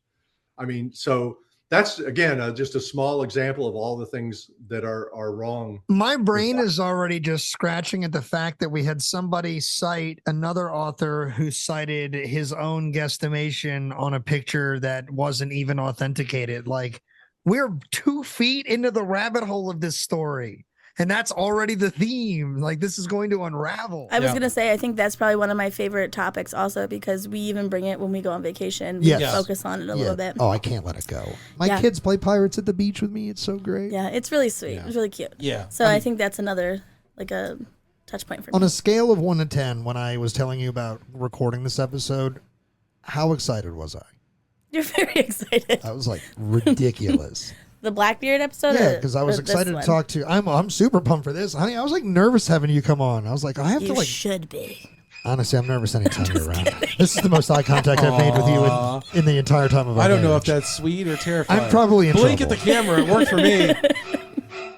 I mean, so that's, again, just a small example of all the things that are wrong. My brain is already just scratching at the fact that we had somebody cite another author who cited his own guesstimation on a picture that wasn't even authenticated. Like, we're 2 feet into the rabbit hole of this story, and that's already the theme. Like, this is going to unravel. I was going to say, I think that's probably one of my favorite topics also, because we even bring it when we go on vacation. We focus on it a little bit. Oh, I can't let it go. My kids play pirates at the beach with me. It's so great. Yeah, it's really sweet. Yeah. It's really cute. Yeah. So I think that's another, like, a touch point for me. On a scale of 1 to 10, when I was telling you about recording this episode, how excited was I? You're very excited. I was like ridiculous. The Blackbeard episode? Yeah, because I was excited to talk to you. I'm super pumped for this. Honey, I was like nervous having you come on. I was like, I have to like. You should be. Honestly, I'm nervous anytime you're around. This is the most eye contact I've made with you in the entire time of our I don't know marriage. if that's sweet or terrifying. I'm probably in Blink trouble. at the camera. It worked for me.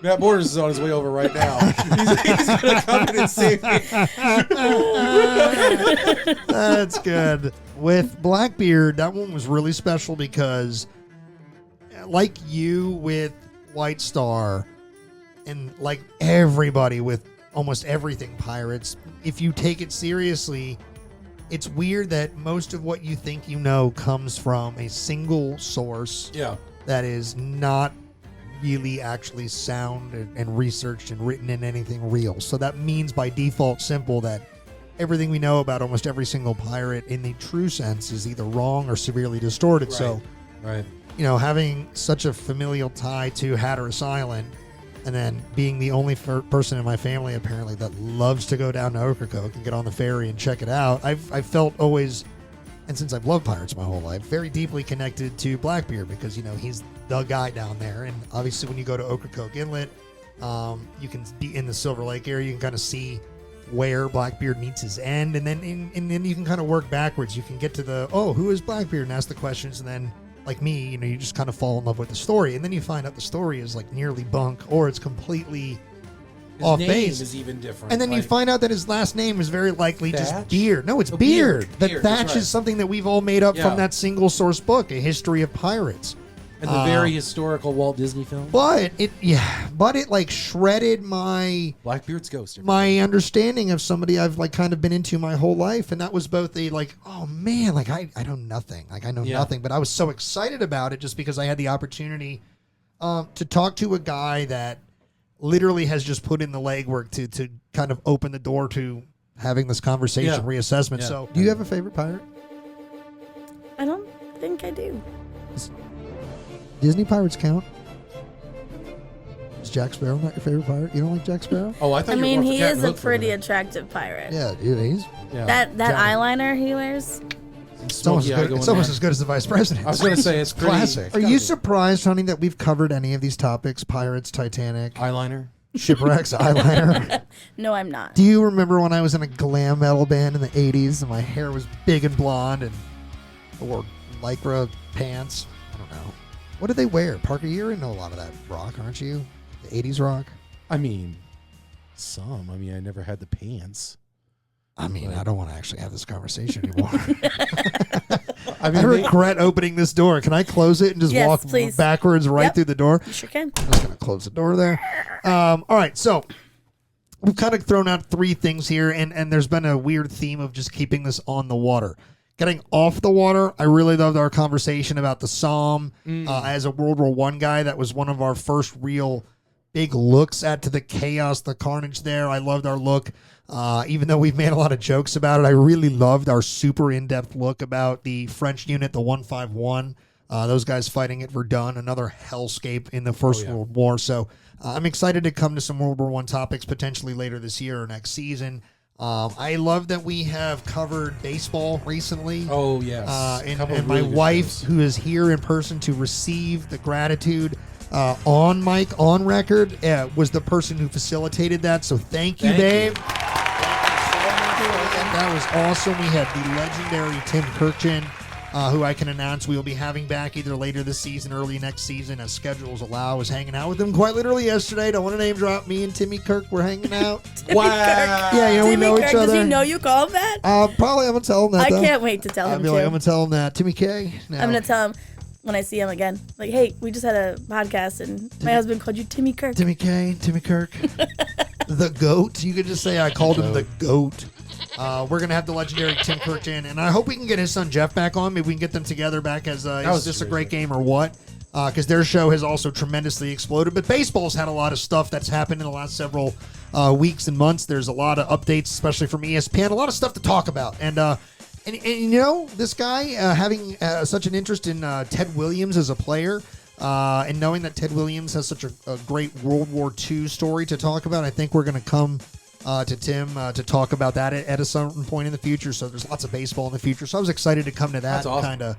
Matt Borders is on his way over right now. He's going to come in and save me. That's good. With Blackbeard, that one was really special because, like you with White Star, and like everybody with almost everything pirates, if you take it seriously, it's weird that most of what you think you know comes from a single source that is not really actually sound and researched and written in anything real. So that means by default simple that everything we know about almost every single pirate in the true sense is either wrong or severely distorted. Right. So, right. Having such a familial tie to Hatteras Island And then being the only person in my family apparently that loves to go down to Ocracoke and get on the ferry and check it out, I've felt always, and since I've loved pirates my whole life, very deeply connected to Blackbeard because, you know, he's the guy down there. And obviously when you go to Ocracoke Inlet, you can be in the Silver Lake area. You can kind of see where Blackbeard meets his end. And then you can kind of work backwards. You can get to the, who is Blackbeard? And ask the questions. And then, like me, you know, you just kind of fall in love with the story. And then you find out the story is like nearly bunk or it's completely off base. His name is even different. And then you find out that his last name is very likely Thatch? just Beard. No, it's Beard. That Beard, Thatch that's right. is something that we've all made up Yeah. from that single source book, A History of Pirates. And the very historical Walt Disney film. But it like shredded my Blackbeard's Ghost. my understanding of somebody I've like kind of been into my whole life. And that was both a like, oh man, like I know nothing. Like I know nothing. But I was so excited about it just because I had the opportunity to talk to a guy that literally has just put in the legwork to kind of open the door to having this conversation, reassessment. Yeah. So do you have a favorite pirate? I don't think I do. Disney pirates count? Is Jack Sparrow not your favorite pirate? You don't like Jack Sparrow? Oh, I thought I you were mean, more for he Captain is a Hook for pretty minute. attractive pirate. Yeah, dude, he's Yeah. That Johnny. eyeliner he wears. it's almost, Smoky eye going it's almost there. as good as the vice president. I was going to say it's pretty Classic. Are you surprised, honey, that we've covered any of these topics? Pirates, Titanic, eyeliner. shipwrecks, eyeliner. No, I'm not. Do you remember when I was in a glam metal band in the 80s and my hair was big and blonde and I wore Lycra pants? I don't know. What did they wear? Parker, you're into a lot of that rock, aren't you? The 80s rock? I mean, some. I mean, I never had the pants. I mean, I don't want to actually have this conversation anymore. I mean, I regret opening this door. Can I close it and just Yes, walk please. backwards right Yep. through the door? You sure can. I'm just going to close the door there. All right, so we've kind of thrown out three things here, and there's been a weird theme of just keeping this on the water. Getting off the water, I really loved our conversation about the Somme as a World War I guy. That was one of our first real big looks at to the chaos, the carnage there. I loved our look. Even though we've made a lot of jokes about it, I really loved our super in-depth look about the French unit, the 151. Those guys fighting at Verdun, another hellscape in the First World War. So I'm excited to come to some World War I topics potentially later this year or next season. I love that we have covered baseball recently. Oh, yes. And my wife, who is here in person to receive the gratitude on mic, on record, was the person who facilitated that. So thank you, babe. That was awesome. We had the legendary Tim Kirkchin, who I can announce we will be having back either later this season, early next season, as schedules allow. I was hanging out with him quite literally yesterday. Don't want to name drop. Me and Timmy Kirk were hanging out. Wow. Yeah, you know, we Timmy know Kirk, each other. Does he know you call him that? Probably I'm going to tell him that, I though. can't wait to tell I'll him be like, I'm too. going to tell him that. Timmy K. No. I'm gonna tell him when I see him again. Like, hey, we just had a podcast and my husband called you Timmy Kirk. Timmy K, Timmy Kirk. The GOAT. You could just say I called him the GOAT. We're going to have the legendary Tim Kirkchin, and I hope we can get his son Jeff back on. Maybe we can get them together back as is this a great game or what? Because their show has also tremendously exploded. But baseball's had a lot of stuff that's happened in the last several weeks and months. There's a lot of updates, especially from ESPN. A lot of stuff to talk about. And you know, this guy having such an interest in Ted Williams as a player, and knowing that Ted Williams has such a great World War II story to talk about, I think we're going to come to Tim to talk about that at a certain point in the future. So there's lots of baseball in the future. So I was excited to come to that That's and awesome. kind of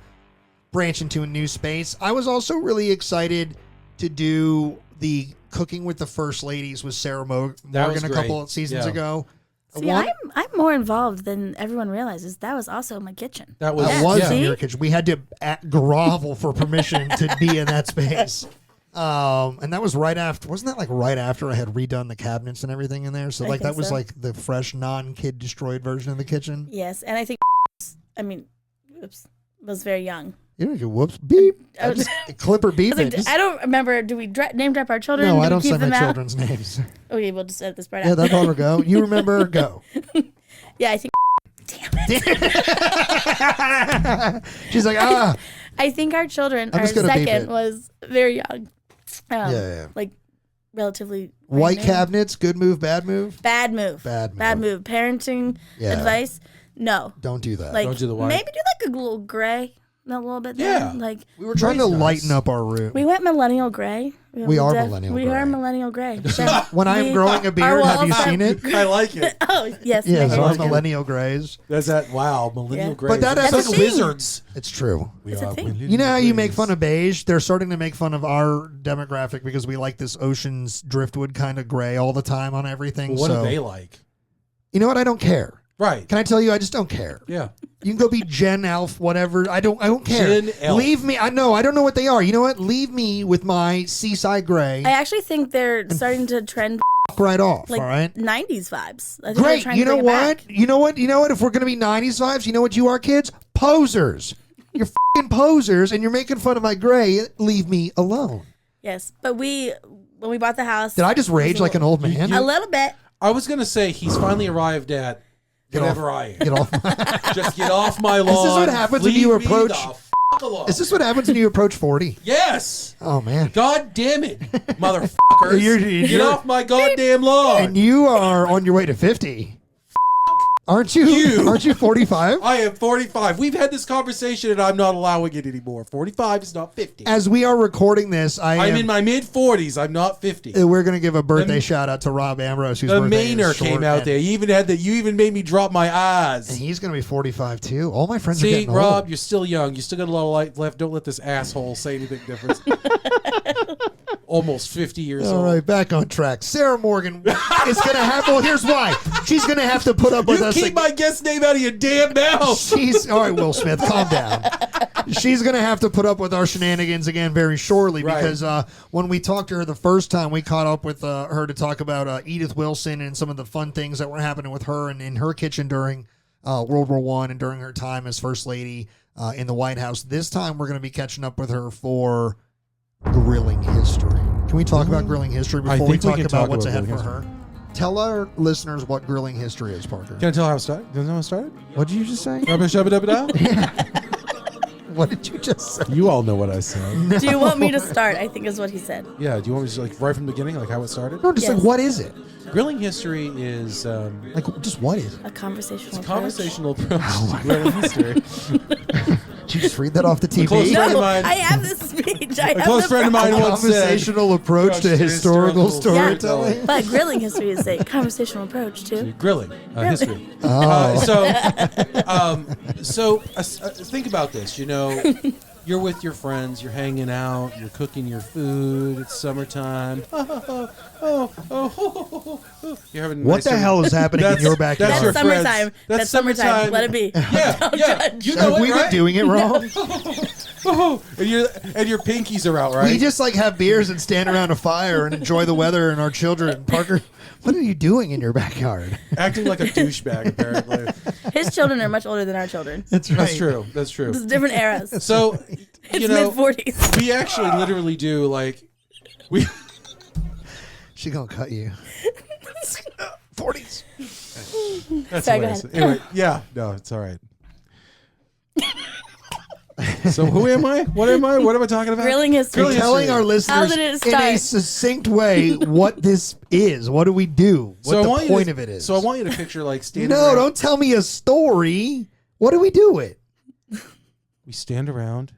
branch into a new space. I was also really excited to do the Cooking with the First Ladies with Sarah Morgan was a great. couple of seasons Yeah. ago. See, I'm more involved than everyone realizes. That was also my kitchen. That was, That was yeah. in your kitchen. We had to grovel for permission to be in that space. And that was right after, wasn't that like right after I had redone the cabinets and everything in there? So I like that think was so. like the fresh, non-kid destroyed version of the kitchen. Yes, and I think, was very young. You don't get whoops, beep. I was- Clipper beep I, it. was like, Just- I don't remember. Do we name drop our children? no, Do I we don't keep say my them out? children's names. Okay, we'll just edit this part Yeah, out. that part will go. You remember, go. Yeah, I think. She's like, ah. I think our children, I'm our just gonna beep second it. was very young. Yeah. Like relatively. White brand new. cabinets, good move, bad move? Bad move. Bad move. Parenting Yeah. advice. No. Don't do that. Like Don't do the white. maybe do like a little gray, a little bit. There. Yeah. Like we were trying to Gray's nice. lighten up our room. we went millennial gray, Yeah, We are def- millennial We gray. are millennial gray. When I am growing a beard, have you seen it? I like it. Oh, yes. Yeah, Megan so I'm Morgan. millennial grays. That's that. Wow, millennial Yeah. gray. But that it's has like a thing. wizards. It's true. We It's a are thing. millennial You know how you make grays. fun of beige? They're starting to make fun of our demographic because we like this ocean's driftwood kind of gray all the time on everything. Well, what so, do they like? you know what? I don't care. Right. Can I tell you? I just don't care. Yeah. You can go be Jen, Alf, whatever. I don't care. Jen, Elf. Leave me. I know. I don't know what they are. You know what? Leave me with my seaside gray. I actually think they're starting to trend Right off. like all right. 90s vibes. I think they're Great. trying You to know bring it what? back. You know what? You know what? If we're gonna be '90s vibes, you know what you are, kids? Posers. You're fucking posers, and you're making fun of my gray. Leave me alone. Yes, but when we bought the house, Did I just rage like an old man? a little bit. I was gonna say he's finally arrived at Get whatever off- I am. Get off my. Just get off my lawn. what happens when Leave you me approach- the f- alone. Is this what happens when you approach 40? Yes. Oh man. God damn it, motherfuckers! You're- Get off my goddamn lawn. And you are on your way to 50. Aren't you? You. Aren't you 45? I am 45. We've had this conversation, and I'm not allowing it anymore. 45 is not 50. As we are recording this, I'm in my mid 40s. I'm not 50. we're going to give a birthday shout out to Rob Ambrose, whose The birthday Mainer is short, came out and- there. You even had that. You even made me drop my And eyes. he's going to be 45 too. All my friends are See, getting Rob, old. you're still young. You still got a lot of life left. Don't let this asshole say anything different. Almost 50 years All old. right, back on track. Sarah Morgan is going to have. Well, here's why. She's going to have to put up with You us. keep my guest name out of your damn mouth. She's all right, Will Smith. Calm down. She's going to have to put up with our shenanigans again very shortly Right. because when we talked to her the first time, we caught up with her to talk about Edith Wilson and some of the fun things that were happening with her and in her kitchen during World War I and during her time as First Lady in the White House. This time, we're going to be catching up with her for grilling history. Can we talk about grilling history I before we think we talk can about talk what's about ahead for grilling her? Tell our listeners what grilling history is, Parker. Can I tell how it started? Can I know how it started? What did you just say? Rubba shabba dabba da? What did you just say? You all know what I said. Do you want me to start? I think is what he said. Yeah. Do you want me to like right from the beginning, like how it started? No, just Yes. like what is it? Grilling history is Like just what is it? A conversational a approach. conversational approach to grilling history. Did you just read that off the TV? close friend of No, mine- I have this speech. I A have close the friend of mine problem. once said, Conversational approach to historical storytelling. storytelling. But grilling history is a conversational approach too. Grilling history. Oh. Think about this. You know, you're with your friends, you're hanging out, you're cooking your food. It's summertime. You're having a What nice the time. hell is happening in your backyard? That's your That's summertime. friends. That's summertime. Let it be. Yeah, Don't yeah. judge. You know Have it, we right? been doing it wrong? and your pinkies are out, right? We just like have beers and stand around a fire and enjoy the weather and our children. Parker, what are you doing in your backyard? acting like a douchebag. Apparently, His children are much older than our children. That's right. that's true. That's true. It's different eras. So, It's you know, mid-40s. we actually literally do like we. She gonna cut you. 40s. That's Sorry, go hilarious. ahead. Anyway, yeah, no, it's all right. So who am I? What am I? What am I talking about? Grilling history. Grilling Telling history. our listeners did it in a start? succinct way what this is. What do we do? What the point of it is. So I want you to picture like standing. No, around, don't tell me a story. What do we do it? We stand around,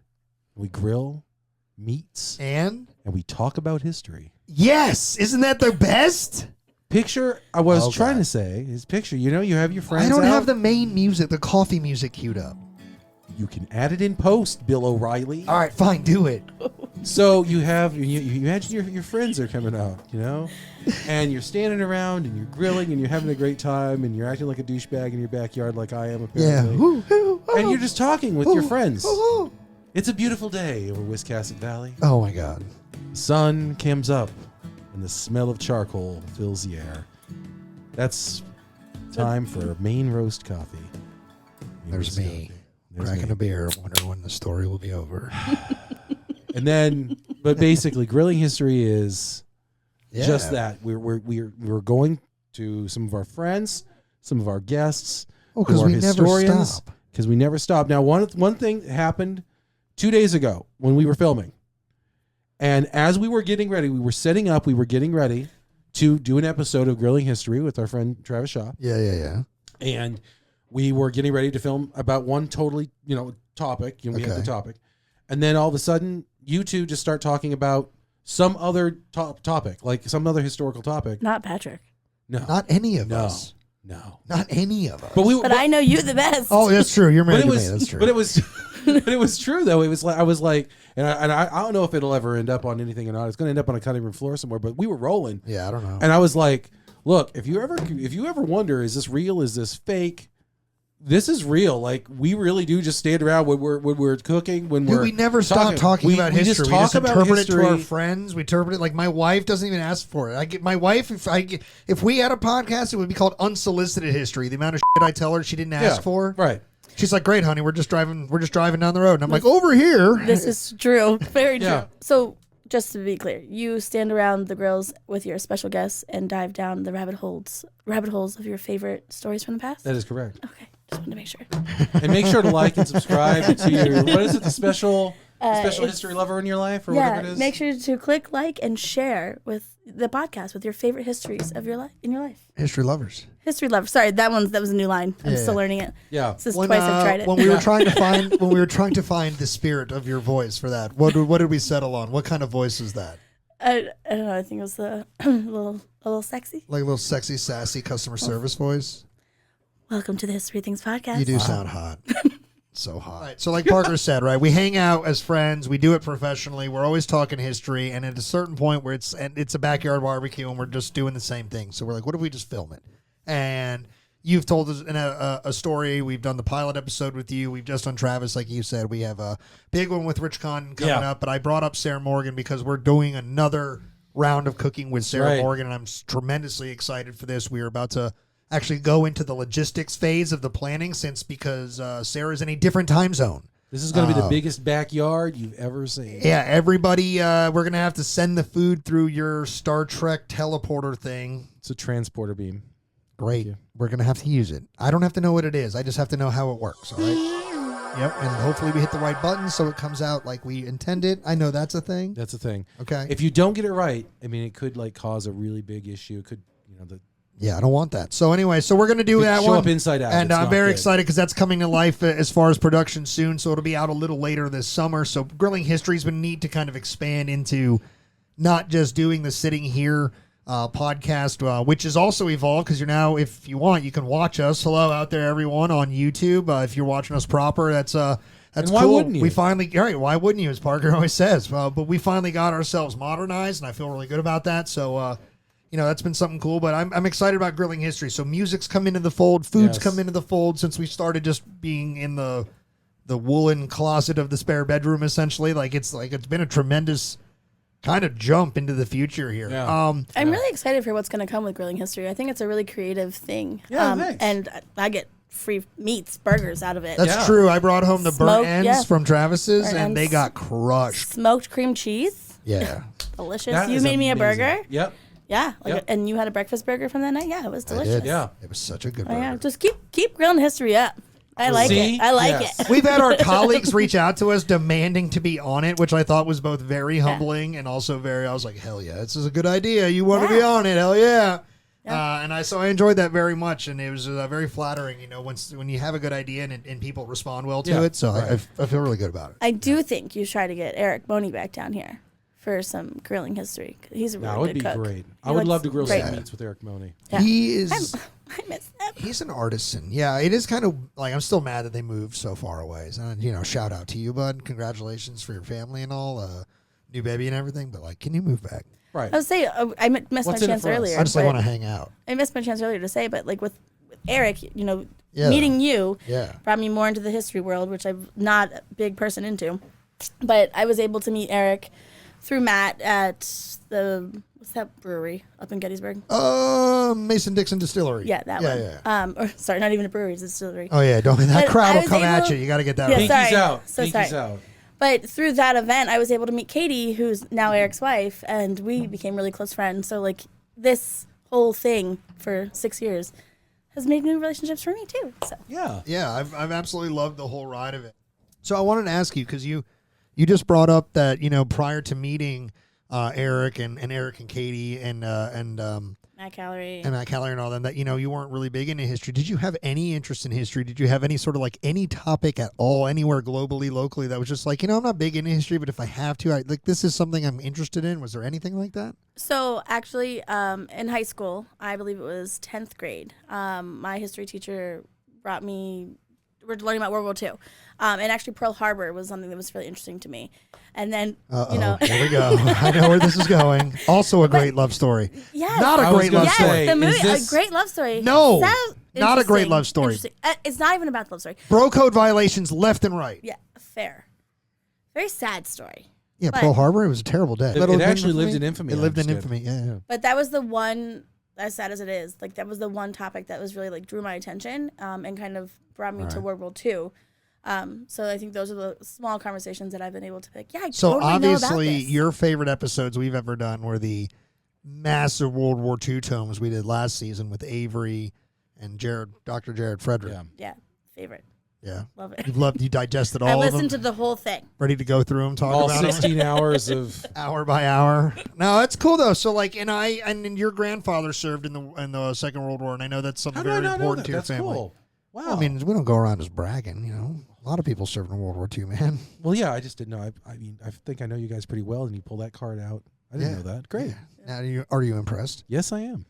we grill meats, And and we talk about history. yes, isn't that the best? Picture. I was Oh, trying God. to say is picture. You know, you have your friends. I don't out. have the main music, the coffee music queued up. You can add it in post, Bill O'Reilly. All right, fine, do it. So you have you imagine your friends are coming out, you know, and you're standing around and you're grilling and you're having a great time and you're acting like a douchebag in your backyard like I am Yeah. apparently. Woo, woo, And oh, you're just talking with your oh, friends. oh, oh. It's a beautiful day over Wiscasset Valley. Oh my God. The sun comes up and the smell of charcoal fills the air. That's time for Maine roast coffee. Maine There's roast me coffee. There's cracking me. a beer, wondering when the story will be over. And then, but basically, grilling history is Yeah. just that. We're going to some of our friends, some of our guests, Oh, because who are we never historians, stop. because we never stop. Now, one thing happened 2 days ago when we were filming, and as we were getting ready, we were setting up, we were getting ready to do an episode of Grilling History with our friend Travis Shaw, Yeah. and we were getting ready to film about one totally, topic. We had the Okay. topic, and then all of a sudden, you two just start talking about some other topic, like some other historical topic. Not Patrick. No, Not any of us. no. Not any of us. But I know you the best. Oh, that's true. You're married But it to was, me. That's true. but it was, but it was true though. It was like I was like, and I don't know if it'll ever end up on anything or not. It's going to end up on a cutting room floor somewhere. But we were rolling. Yeah, I don't know. And I was like, look, if you ever wonder, is this real? Is this fake? This is real. Like, we really do just stand around when we're cooking, when Dude, we're we never stop talking about history. We just interpret it to our friends. We interpret it like my wife doesn't even ask for it. I get my wife if we had a podcast, it would be called Unsolicited History. The amount of shit I tell her she didn't ask for. Right. She's like, "Great, honey, we're just driving down the road." And I'm like, "Over here." This is true. Very true. Yeah. So, just to be clear, you stand around the grills with your special guests and dive down the rabbit holes of your favorite stories from the past? That is correct. Okay. Just wanted to make sure. And make sure to like and subscribe to your, what is it, the special history lover in your life or whatever it is? Make sure to click like and share with the podcast with your favorite histories of your life in your life. History lovers. History lover. Sorry, that was a new line. I'm still learning it. Yeah. This is twice I've tried it. When we were trying to find the spirit of your voice for that, what did we settle on? What kind of voice was that? I don't know. I think it was a little sexy. Like a little sexy, sassy customer service voice. Welcome to the History Things podcast. You do sound hot. So hot. Right, so like Parker said, right, we hang out as friends. We do it professionally. We're always talking history. And at a certain point where it's a backyard barbecue and we're just doing the same thing. So we're like, what if we just film it? And you've told us in a story. We've done the pilot episode with you. We've just done Travis, like you said. We have a big one with Rich Condon coming up. But I brought up Sarah Morgan because we're doing another round of cooking with Sarah Morgan. And I'm tremendously excited for this. We are about to actually go into the logistics phase of the planning because Sarah's in a different time zone. This is going to be the biggest backyard you've ever seen. Yeah, everybody, we're going to have to send the food through your Star Trek teleporter thing. It's a transporter beam. Great. We're going to have to use it. I don't have to know what it is. I just have to know how it works, all right? Yep, and hopefully we hit the right button so it comes out like we intended. I know that's a thing. That's a thing. Okay. If you don't get it right, I mean, it could like cause a really big issue. It could, Yeah, I don't want that. So anyway, we're going to do that show one. up inside out. And It's I'm not very good. excited because that's coming to life as far as production soon. So it'll be out a little later this summer. So Grilling History's been neat to kind of expand into not just doing the Sitting Here podcast, which is also evolved because you're now, if you want, you can watch us. Hello out there, everyone, on YouTube. If you're watching us proper, that's And cool. why wouldn't you? We finally, all right, why wouldn't you, as Parker always says. But we finally got ourselves modernized, and I feel really good about that. So, that's been something cool, but I'm excited about Grilling History. So music's come into the fold, food's come into the fold since we started just being in the woolen closet of the spare bedroom, essentially. It's been a tremendous kind of jump into the future here. Yeah. I'm really excited for what's going to come with Grilling History. I think it's a really creative thing. Yeah, thanks. And I get free meats, burgers out of it. That's true. I brought home the burnt Smoked, ends from Travis's, Burnt and they ends. got crushed. Smoked cream cheese. Yeah. Delicious. That You is made me a amazing. burger. Yep. Yeah. Yep. And you had a breakfast burger from that night? Yeah, it was I delicious. did. Yeah. It was such a good Oh, burger. yeah. Just keep Grilling History up. I like See? it. I like Yes. it. We've had our colleagues reach out to us demanding to be on it, which I thought was both very humbling and also I was like, hell yeah, this is a good idea. You want to be on it. Hell yeah. So I enjoyed that very much. And it was very flattering, when you have a good idea and people respond well to it. So I feel really good about it. I do think you try to get Eric Boney back down here for some Grilling History. He's a really That would good be cook. great. I He would looks love to grill great. some meats with Eric Money. Yeah. He is... I miss him. He's an artisan. Yeah, it is kind of like I'm still mad that they moved so far away. So, shout out to you, bud. Congratulations for your family and all, new baby and everything. But can you move back? Right. I was saying, I missed my What's in it chance for us? earlier. I just but want to hang out. I missed my chance earlier to say, but with Eric, Yeah. meeting you Yeah. brought me more into the history world, which I'm not a big person into. But I was able to meet Eric through Matt at what's that brewery up in Gettysburg? Mason-Dixon Distillery. Yeah, that one. Yeah. Or sorry, not even a brewery, it's a distillery. Oh yeah, don't that But crowd I will was come at able- you. You got to get that Yeah, right. sorry. Pinky's out. So Pinky's sorry. out. But through that event, I was able to meet Katie, who's now Eric's wife, and we became really close friends. So this whole thing for 6 years has made new relationships for me too. So Yeah. Yeah, I've absolutely loved the whole ride of it. So I wanted to ask you because you just brought up that prior to meeting Eric and Eric and Katie and Matt Calorie. and Matt Callyer and all them, that, you weren't really big into history. Did you have any interest in history? Did you have any sort of like any topic at all, anywhere globally, locally, that was just like, I'm not big into history, but if I have to, this is something I'm interested in? Was there anything like that? So actually, in high school, I believe it was 10th grade, my history teacher we're learning about World War II. And actually Pearl Harbor was something that was really interesting to me. And then, Here we go. I know where this is going. Also a great love story. Yes. Not a I was great gonna love say, story. the movie, is this- a great love story. No, Sounds not a great interesting. love story. Interesting. It's not even about the love story. Bro code violations left and right. Yeah, fair. Very sad story. Yeah, But- Pearl Harbor, it was a terrible day. It actually lived in infamy. It I lived in understand. infamy, yeah. But that was the one, as sad as it is, like that was the one topic that was really like drew my attention and kind of brought me to World War II. So I think those are the small conversations that I've been able to pick. Yeah, I So totally know about obviously this. your favorite episodes we've ever done were the massive World War II tomes we did last season with Avery and Dr. Jared Frederick. Yeah. Yeah, favorite. Yeah. Love it. You digested I all of them? listened to the whole thing. Ready to go through them, talk All about them? 16 hours of. Hour by hour. No, it's cool though. So like, and your grandfather served in the Second World War, and I know that's something How did I very not know important that? to your That's family. cool. Wow. I mean, we don't go around just bragging, A lot of people served in World War II, man. Well, yeah, I just didn't know. I mean, I think I know you guys pretty well, and you pull that card out. I didn't know that. Great. Yeah. Now, are you impressed? Yes, I am.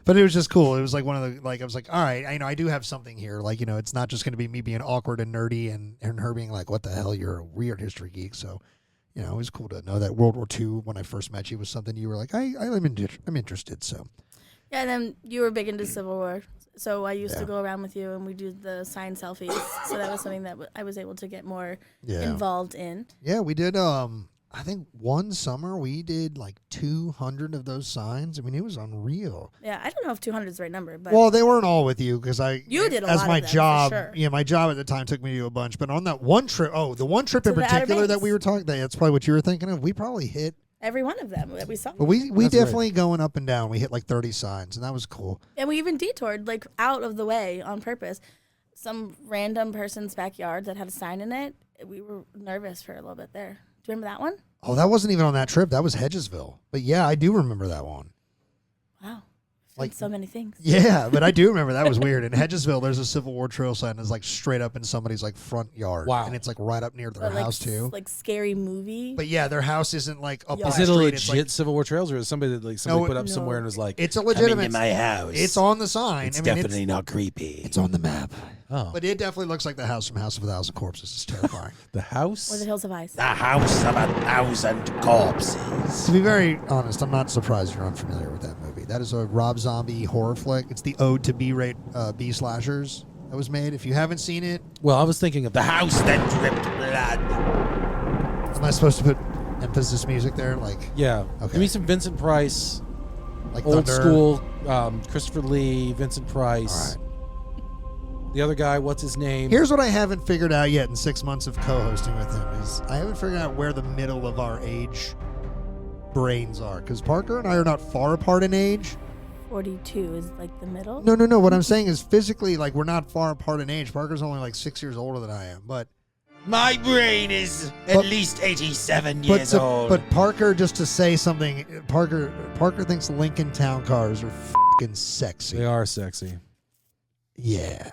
But it was just cool. It was like one of the, I was like, all right, I do have something here. Like, it's not just going to be me being awkward and nerdy and her being like, what the hell, you're a weird history geek. So, it was cool to know that World War II, when I first met you, was something you were like, I'm interested. So, Yeah, and then you were big into Civil War. So I used to go around with you and we do the sign selfies. So that was something that I was able to get more involved in. yeah, we did, I think one summer we did like 200 of those signs. I mean, it was unreal. Yeah, I don't know if 200 is the right number, but Well, they weren't all with you because You did a as lot my of them, for job. sure. Yeah, my job at the time took me to a bunch. But on that one trip, the one trip To in the Outer particular that Banks. we were talking, that's probably what you were thinking of. We probably hit, every one of them that we saw. but we That's definitely going up and down. We hit like 30 signs, and that was cool. And we even detoured like out of the way on purpose. Some random person's backyard that had a sign in it. We were nervous for a little bit there. Do you remember that one? Oh, that wasn't even on that trip. That was Hedgesville. But yeah, I do remember that one. Wow. Like- Like so many things. Yeah, but I do remember that was weird. In Hedgesville, there's a Civil War trail sign that's like straight up in somebody's like front yard. Wow. And it's like right up near their But, like, house too. Like scary movie. But yeah, their house isn't like up Yeah. on Is the it a street. legit It's like, Civil War Trails, or is somebody that No, put up no. somewhere and was like, it's a Come into legitimate. my house. It's on the sign. It's I mean, definitely not creepy. it's on the map. oh, But it definitely looks like the house from House of a Thousand Corpses. It's terrifying. the house? Or the Hills of Ice. The house of 1,000 corpses. To be very honest, I'm not surprised you're unfamiliar with that movie. That is a Rob Zombie horror flick. It's the ode to B-rate B slashers that was made. If you haven't seen it, Well, I was thinking of The house that dripped blood. am I supposed to put emphasis music there? Like Yeah. Okay. Give me some Vincent Price, old Thunder? school, Christopher Lee, Vincent Price. All The other guy, what's his name? Here's what I haven't figured out yet in 6 months of co-hosting with him is I haven't figured out where the middle of our age brains are, because Parker and I are not far apart in age. 42 is like the middle. No. What I'm saying is physically, like, we're not far apart in age. Parker's only like 6 years older than I am, but My brain is at But- least 87 years old. but Parker, just to say something, Parker thinks Lincoln Town cars are fucking sexy. They are sexy. Yeah.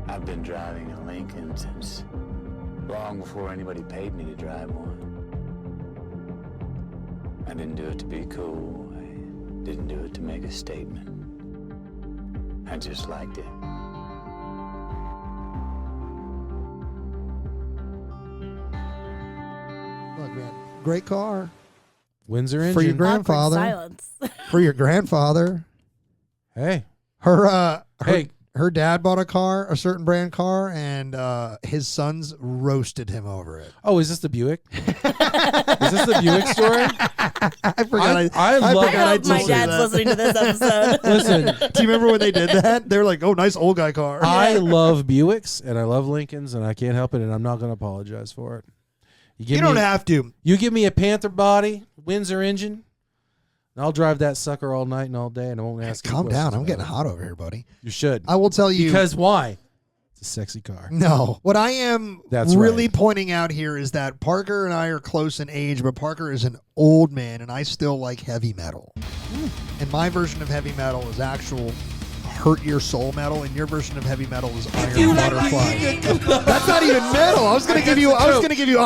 I've been driving a Lincoln since long before anybody paid me to drive one. I didn't do it to be cool. I didn't do it to make a statement. I just liked it. Look, man, great car Windsor engine. for your Awkward grandfather. silence. For your grandfather. Hey. Her dad bought a car, a certain brand car, and his sons roasted him over it. Oh, is this the Buick? Is this the Buick story? I forgot. I love- I forgot I hope my told you dad's that. listening to this episode. Listen, Do you remember when they did that? They were like, "Oh, nice old guy car." I love Buicks and I love Lincolns, and I can't help it, and I'm not going to apologize for it. You don't have to. You give me a Panther body, Windsor engine, and I'll drive that sucker all night and all day, and I won't ask. you Calm down. questions I'm about getting it. hot over here, buddy. You should. I will tell you. Because why? It's sexy car. No. What I am That's really right. pointing out here is that Parker and I are close in age, but Parker is an old man, and I still like heavy metal. And my version of heavy metal is actual hurt your soul metal, and your version of heavy metal is Iron Butterfly. That's not even metal. I was gonna give you Iron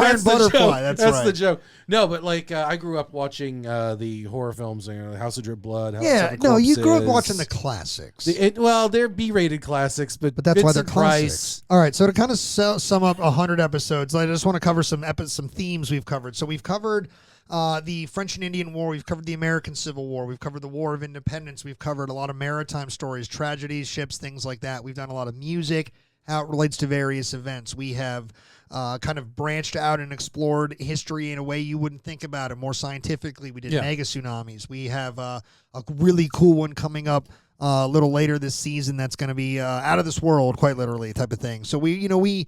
That's the Butterfly. joke. That's That's right. the joke. No, but like I grew up watching the horror films, House of Drip Blood. House Yeah, of no, you grew up Corpses. watching the classics. Well, they're B-rated classics, but That's why they're Vincent classics. Price. All right, so to kind of sum up 100 episodes, I just want to cover some themes we've covered. So we've covered the French and Indian War. We've covered the American Civil War. We've covered the War of Independence. We've covered a lot of maritime stories, tragedies, ships, things like that. We've done a lot of music, how it relates to various events. We have kind of branched out and explored history in a way you wouldn't think about it, more scientifically. We did mega tsunamis. We have a really cool one coming up a little later this season that's going to be out of this world, quite literally, type of thing. So we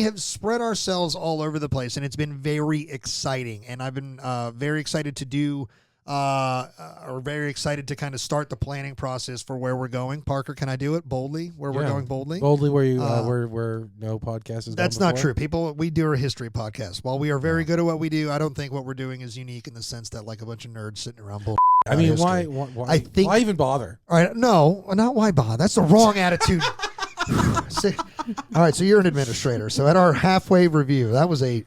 have spread ourselves all over the place, and it's been very exciting. And I've been very excited to do, or very excited to kind of start the planning process for where we're going. Parker, can I do it boldly? Where we're going boldly? Boldly, where you where no podcast is. That's not true. People, we do a history podcast. While we are very good at what we do, I don't think what we're doing is unique in the sense that like a bunch of nerds sitting around bull. I mean, history. why? I think. Why even bother? All right, no, not why bother. That's the wrong attitude. All right, so you're an administrator. So at our halfway review, that was a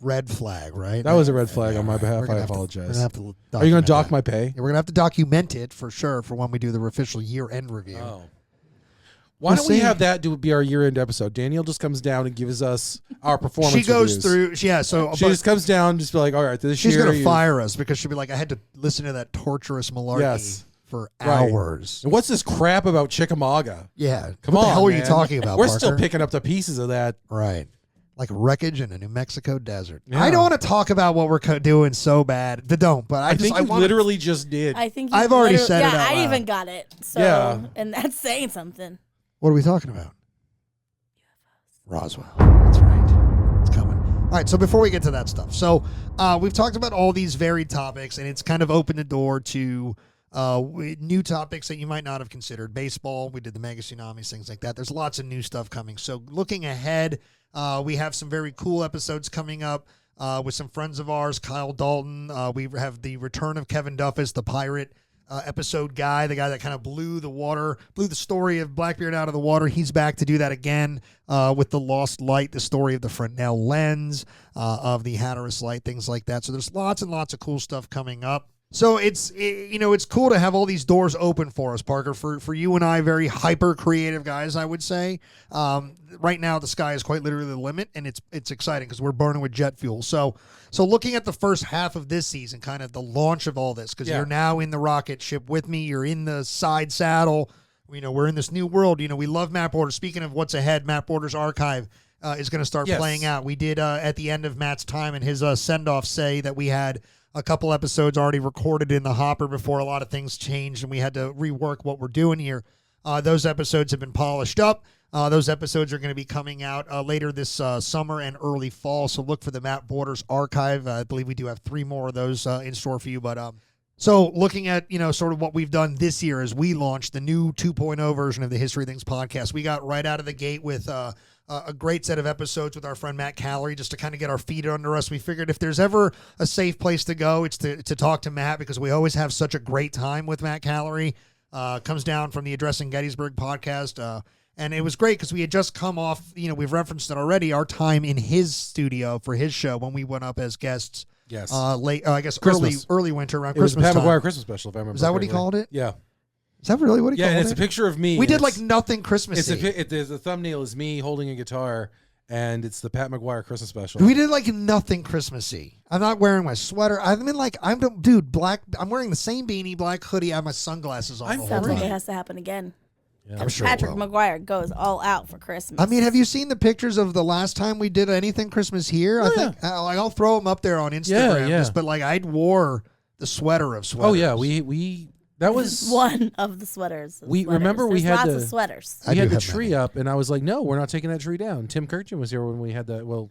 red flag, right? That was a red flag on my behalf. We're I gonna have to- apologize. we're gonna have to Are you going document to dock that. my pay? Yeah, we're gonna have to document it for sure for when we do the official year-end review. Oh. Why We'll don't we see. have that be our year-end episode? Danielle just comes down and gives us our performance. She goes reviews. through, yeah. So She just comes down, just be like, "All right, this she's year." gonna fire us because she'll be like, I had to listen to that torturous malarkey Yes. for Right. hours. And what's this crap about Chickamauga? Yeah, Come what on, the hell are you man. talking about? We're Parker? still picking up the pieces of that. Right. Like wreckage in a New Mexico desert. Yeah. I don't want to talk about what we're doing so bad. Don't, but I think you want literally just did. I think I've already said it yeah, out I loud. even got it. So, Yeah. and that's saying something. What are we talking about? Roswell. That's right. It's coming. All right, so before we get to that stuff, so we've talked about all these varied topics, and it's kind of opened the door to new topics that you might not have considered. Baseball, we did the mega tsunamis, things like that. There's lots of new stuff coming. So looking ahead, we have some very cool episodes coming up with some friends of ours, Kyle Dalton. We have the return of Kevin Duffus, the pirate episode guy, the guy that kind of blew the story of Blackbeard out of the water. He's back to do that again with the Lost Light, the story of the Fresnel lens, of the Hatteras Light, things like that. So there's lots and lots of cool stuff coming up. So it's cool to have all these doors open for us, Parker. For you and I, very hyper creative guys, I would say. Right now, the sky is quite literally the limit, and it's exciting because we're burning with jet fuel. So looking at the first half of this season, kind of the launch of all this, because you're now in the rocket ship with me. You're in the side saddle. We're in this new world. We love Matt Borders. Speaking of what's ahead, Matt Borders' archive is going to start playing out. We did at the end of Matt's time and his send-off say that we had a couple episodes already recorded in the hopper before a lot of things changed and we had to rework what we're doing here. Those episodes have been polished up. Those episodes are going to be coming out later this summer and early fall. So look for the Matt Borders archive. I believe we do have 3 more of those in store for you. But so looking at, sort of what we've done this year as we launched the new 2.0 version of the History Things podcast, we got right out of the gate with a great set of episodes with our friend Matt Callery just to kind of get our feet under us. We figured if there's ever a safe place to go, it's to talk to Matt because we always have such a great time with Matt Callery. Comes down from the Addressing Gettysburg podcast. And it was great because we had just come off, we've referenced it already, our time in his studio for his show when we went up as guests. Yes. Late, I guess Christmas. early winter around It was Christmas Pat time. McGuire Christmas special, if I remember. Is that what he correctly. called it? Yeah. Is that really what he Yeah, called and it's it? a picture of me. We and did it's- like nothing Christmassy. the thumbnail is me holding a guitar, and it's the Pat McGuire Christmas special. We did like nothing Christmassy. I'm not wearing my sweater. I'm black. I'm wearing the same beanie, black hoodie. I have my sunglasses on the whole Sounds like it time. has to happen again. I'm sure it Patrick will. McGuire goes all out for Christmas. I mean, have you seen the pictures of the last time we did anything Christmas here? I think I'll throw them up there on Instagram. Yeah. But like I wore the sweater of sweaters. Oh yeah, we that was one of the sweaters. Remember we There's had lots to- of sweaters. I we do had the have tree up, and I was like, no, we're not taking that tree down. Tim Kirchin was here when we had that. Well,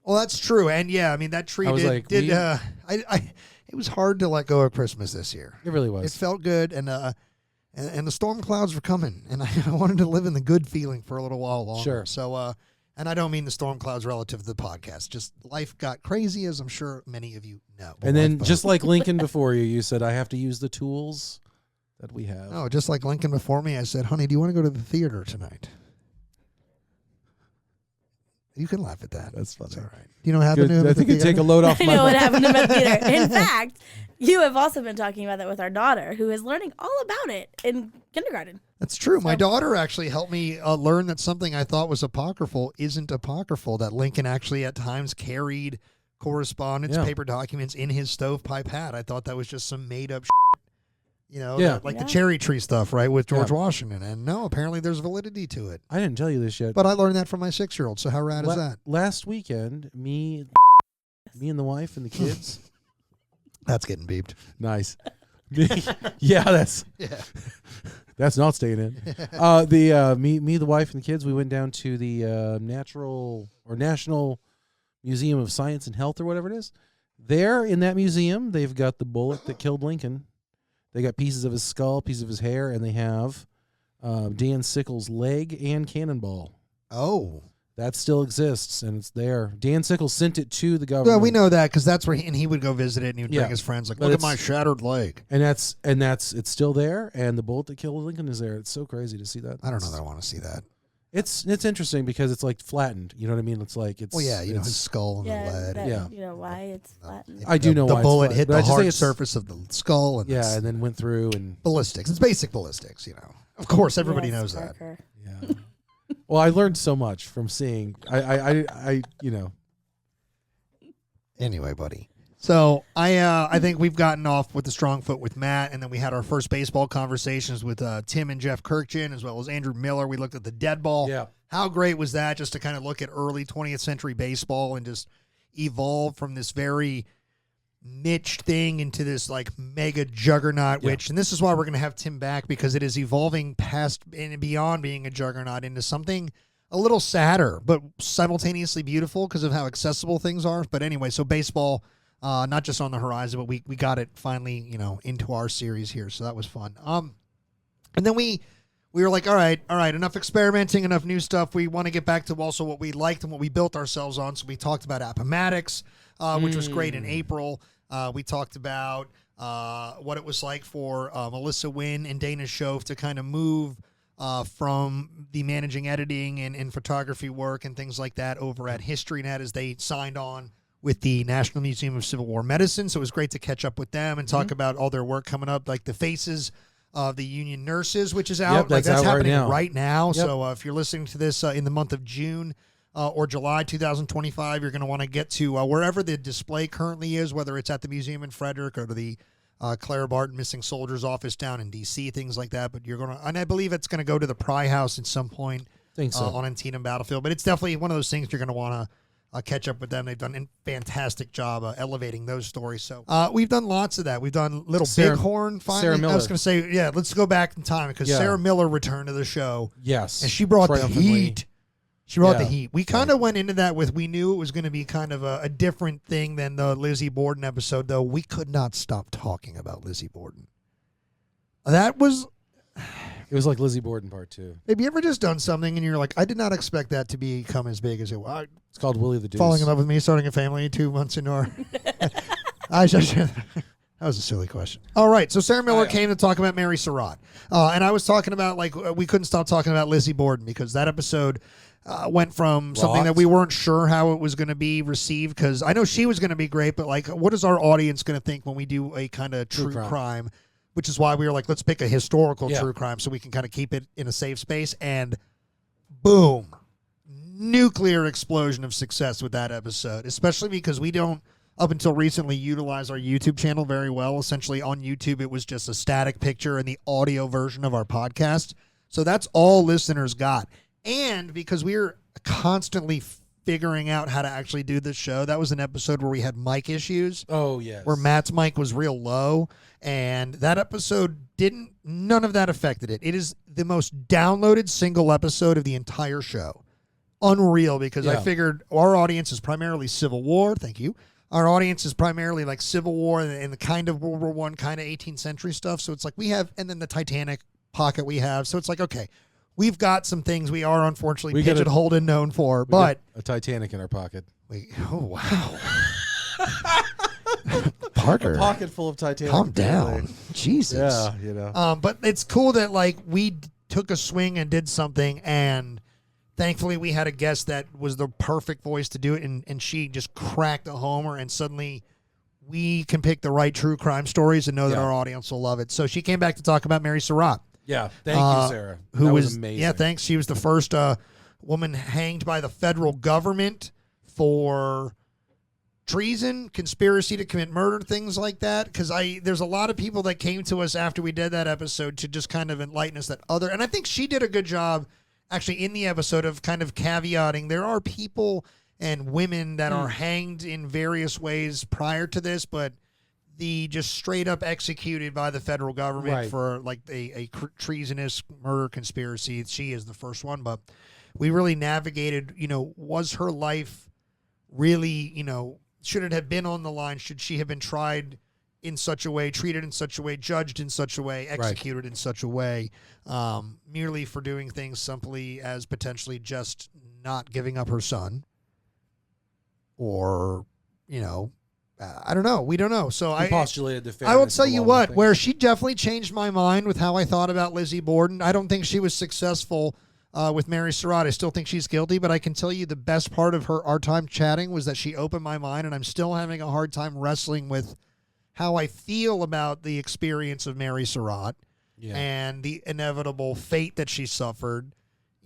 Well, that's true, and yeah, I mean that tree I was did. like, It was hard to let go of Christmas this year. it really It was. felt good, and and the storm clouds were coming, and I wanted to live in the good feeling for a little while longer. Sure. So, and I don't mean the storm clouds relative to the podcast. Just life got crazy, as I'm sure many of you know. And then, just like Lincoln before you, you said, I have to use the tools that we have. No, just like Lincoln before me, I said, honey, do you want to go to the theater tonight? You can laugh at that. That's funny. It's all right. You know what happened to him I at the think it'd take a theater? load off I my know what back. happened to him at the theater. In fact, you have also been talking about that with our daughter, who is learning all about it in kindergarten. That's true. My daughter actually helped me learn that something I thought was apocryphal isn't apocryphal, that Lincoln actually at times carried correspondence, paper documents in his stovepipe hat. I thought that was just some made-up like the cherry tree stuff, right, with George Washington. And no, apparently there's validity to it. I didn't tell you this yet. But I learned that from my 6-year-old, so how rad is that? Last weekend, me and the wife and the kids. That's getting beeped. Nice. That's not staying in. Me, the wife, and the kids. We went down to the National Museum of Science and Health, or whatever it is. There in that museum, they've got the bullet that killed Lincoln. They got pieces of his skull, pieces of his hair, and they have Dan Sickles' leg and cannonball. Oh. That still exists, and it's there. Dan Sickles sent it to the government. Well, we know that because that's where he would go visit it, and he would bring his friends, like, look at my shattered leg. And it's still there, and the bullet that killed Lincoln is there. It's so crazy to see that. I don't know that I want to see that. It's interesting because it's like flattened. You know what I mean? It's like it's. Well, yeah, his skull and the lead. You know why it's flattened? I do know the why bullet it's hit flattened, the hard surface of the skull. And and then went through and ballistics. It's basic ballistics, Of course, everybody knows that. Yeah. Well, I learned so much from seeing. I Anyway, buddy. So I think we've gotten off with the strong foot with Matt, and then we had our first baseball conversations with Tim and Jeff Kirkjian, as well as Andrew Miller. We looked at the dead ball. Yeah. How great was that, just to kind of look at early 20th century baseball and just evolve from this very niche thing into this like mega juggernaut, and this is why we're going to have Tim back, because it is evolving past and beyond being a juggernaut into something a little sadder, but simultaneously beautiful because of how accessible things are. But anyway, so baseball, not just on the horizon, but we got it finally, into our series here. So that was fun. And then we were like, all right, enough experimenting, enough new stuff. We want to get back to also what we liked and what we built ourselves on. So we talked about Appomattox, which was great in April. We talked about what it was like for Melissa Wynn and Dana Shove to kind of move from the managing editing and photography work and things like that over at HistoryNet as they signed on with the National Museum of Civil War Medicine. So it was great to catch up with them and talk about all their work coming up, like the Faces of the Union Nurses, which is out. That's that's out happening right now. Yep. So if you're listening to this in the month of June or July 2025, you're going to want to get to wherever the display currently is, whether it's at the museum in Frederick or to the Clara Barton Missing Soldiers office down in D.C., things like that. But you're going to, and I believe it's going to go to the Pry House at some point on Antietam Battlefield. But it's definitely one of those things you're going to want to catch up with them. They've done a fantastic job elevating those stories. So we've done lots of that. We've done Little Bighorn. Finally, Sarah Miller. I was going to say, let's go back in time because Sarah Miller returned to the show. Yes, and she brought the heat. She brought the heat. We kind of went into that with, we knew it was going to be kind of a different thing than the Lizzie Borden episode, though. We could not stop talking about Lizzie Borden. That was... It was like Lizzie Borden Part 2. Have you ever just done something and you're like, I did not expect that to become as big as it was? It's called Willie the Deuce. Falling in love with me, starting a family 2 months into our... That was a silly question. All right, so Sarah Miller came to talk about Mary Surratt. And I was talking about, we couldn't stop talking about Lizzie Borden because that episode... went from something that we weren't sure how it was going to be received, because I know she was going to be great, but what is our audience going to think when we do a kind of true crime, which is why we were like, let's pick a historical true crime so we can kind of keep it in a safe space. And boom, nuclear explosion of success with that episode, especially because we don't, up until recently, utilize our YouTube channel very well. Essentially on YouTube, it was just a static picture and the audio version of our podcast. So that's all listeners got. And because we were constantly figuring out how to actually do this show, that was an episode where we had mic issues. Oh, yes. Where Matt's mic was real low. And that episode none of that affected it. It is the most downloaded single episode of the entire show. Unreal, because I figured our audience is primarily Civil War. Thank you. Our audience is primarily like Civil War and the kind of World War I, kind of 18th century stuff. So it's like we have, and then the Titanic pocket we have. So it's like, okay, we've got some things we are unfortunately We got a- pigeonholed and known for, We but got a Titanic in our pocket. oh wow. Parker, A pocket full of Titanic. calm down. Jesus. Yeah, you know. But it's cool that like we took a swing and did something, and thankfully we had a guest that was the perfect voice to do it, and she just cracked a homer, and suddenly we can pick the right true crime stories and know that Yeah. our audience will love it. So she came back to talk about Mary Surratt. Yeah, thank you, Sarah. Who that was amazing. Yeah, thanks. She was the first woman hanged by the federal government for treason, conspiracy to commit murder, things like that. Because there's a lot of people that came to us after we did that episode to just kind of enlighten us that and I think she did a good job actually in the episode of kind of caveating there are people and women that are hanged in various ways prior to this, but the just straight up executed by the federal government Right. for like a treasonous murder conspiracy. She is the first one, but we really navigated, was her life really, should it have been on the line? Should she have been tried in such a way, treated in such a way, judged in such a way, executed in such a way, merely for doing things simply as potentially just not giving up her son? Or, I don't know. We don't know. So He postulated the I will fairness tell of a you lot of what, things. where she definitely changed my mind with how I thought about Lizzie Borden. I don't think she was successful with Mary Surratt. I still think she's guilty, but I can tell you the best part of our time chatting was that she opened my mind, and I'm still having a hard time wrestling with how I feel about the experience of Mary Surratt and the inevitable fate that she suffered.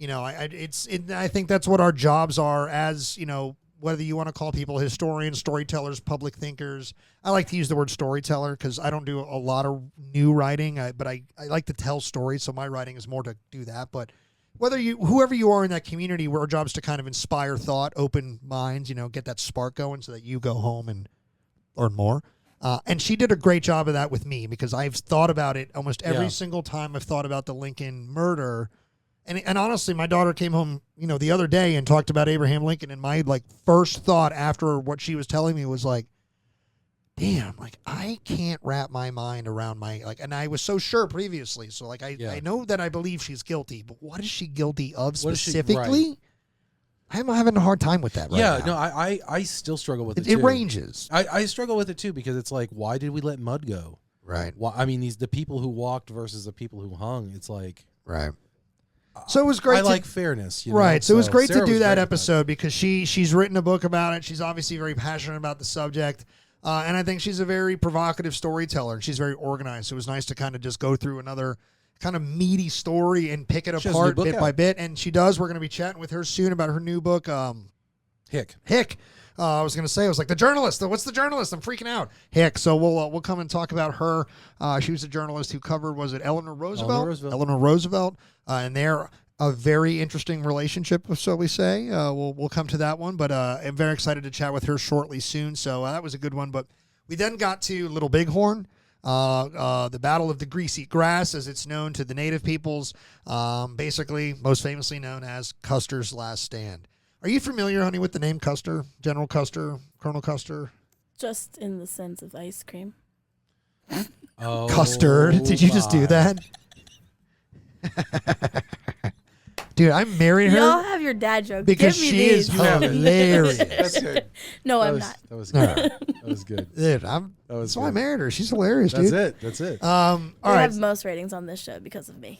I think that's what our jobs are as, whether you want to call people historians, storytellers, public thinkers. I like to use the word storyteller because I don't do a lot of new writing, but I like to tell stories, so my writing is more to do that. But whoever you are in that community, our job is to kind of inspire thought, open minds, get that spark going so that you go home and learn more. And she did a great job of that with me because I've thought about it almost every single time I've thought about the Lincoln murder. And honestly, my daughter came home, the other day and talked about Abraham Lincoln. And my first thought after what she was telling me was like, damn, I can't wrap my mind around and I was so sure previously. So I know that I believe she's guilty, but what is she guilty of specifically? I'm having a hard time with that right now. No, I still struggle with it, It too. ranges. I struggle with it, too, because it's like, why did we let Mudd go? Right. Why, I mean, the people who walked versus the people who hung, it's like... Right. So it was great. I like fairness. Right. So it was great Sarah to do was that great episode because she's written a book about it. She's obviously very passionate about the subject. And I think she's a very provocative storyteller. And she's very organized. So it was nice to kind of just go through another kind of meaty story and pick it She has a new apart book bit out. by bit. And she does. We're going to be chatting with her soon about her new book, Hick. I was going to say, I was like, the journalist. What's the journalist? I'm freaking out. Hick. So we'll come and talk about her. She was a journalist who covered, was it Eleanor Roosevelt? Eleanor Roosevelt. And they're a very interesting relationship, so we say. We'll come to that one, but I'm very excited to chat with her shortly soon. So that was a good one. But we then got to Little Bighorn, the Battle of the Greasy Grass, as it's known to the native peoples, basically most famously known as Custer's Last Stand. Are you familiar, honey, with the name Custer, General Custer, Colonel Custer? Just in the sense of ice cream. Oh, Custard. Did you just do my. that? Dude, I'm marrying her. Y'all have your dad jokes. Because Give me she is these. hilarious. That's good. No, That I'm was, not. That was No. good. That was good. Dude, was that's why I good. married her. She's hilarious, That's dude. it. That's it. All We right. have most ratings on this show because of me.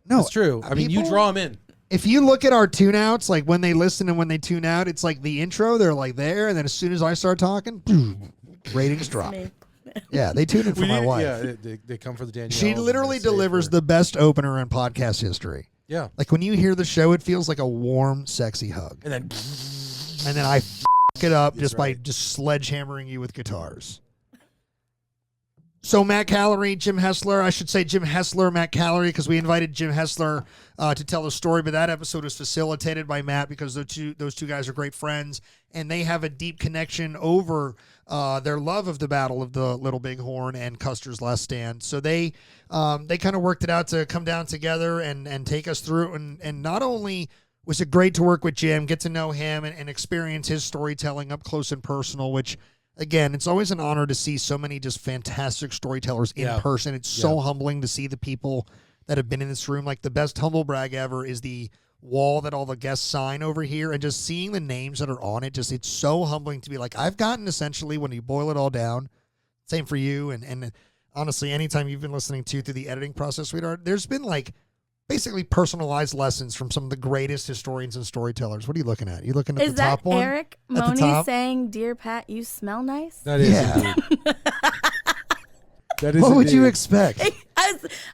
No, That's true. I mean, you people- draw them in. If you look at our tune outs, like when they listen and when they tune out, it's like the intro, they're like there, and then as soon as I start talking, ratings drop. Me. Yeah, they tune in for my wife. Yeah, they come for the Danielle. She literally delivers the best opener in podcast history. Yeah. Like when you hear the show, it feels like a warm, sexy hug. And then And then I f it up just by just sledgehammering you with guitars. So Matt Callery, Jim Hessler, I should say Jim Hessler, Matt Callery, because we invited Jim Hessler to tell the story, but that episode was facilitated by Matt because those two guys are great friends, and they have a deep connection over their love of the Battle of the Little Bighorn and Custer's Last Stand. So they kind of worked it out to come down together and take us through, and not only was it great to work with Jim, get to know him, and experience his storytelling up close and personal, which, again, it's always an honor to see so many just fantastic storytellers in person. It's so humbling to see the people that have been in this room. Like the best humble brag ever is the wall that all the guests sign over here, and just seeing the names that are on it, just it's so humbling to be like, I've gotten essentially, when you boil it all down, same for you, and honestly, anytime you've been listening to through the editing process, sweetheart, there's been like basically personalized lessons from some of the greatest historians and storytellers. What are you looking at? You looking at Is the top that one? Eric At the Moni top? saying, "Dear Pat, you smell nice"? That is indeed. That is What would you indeed. expect?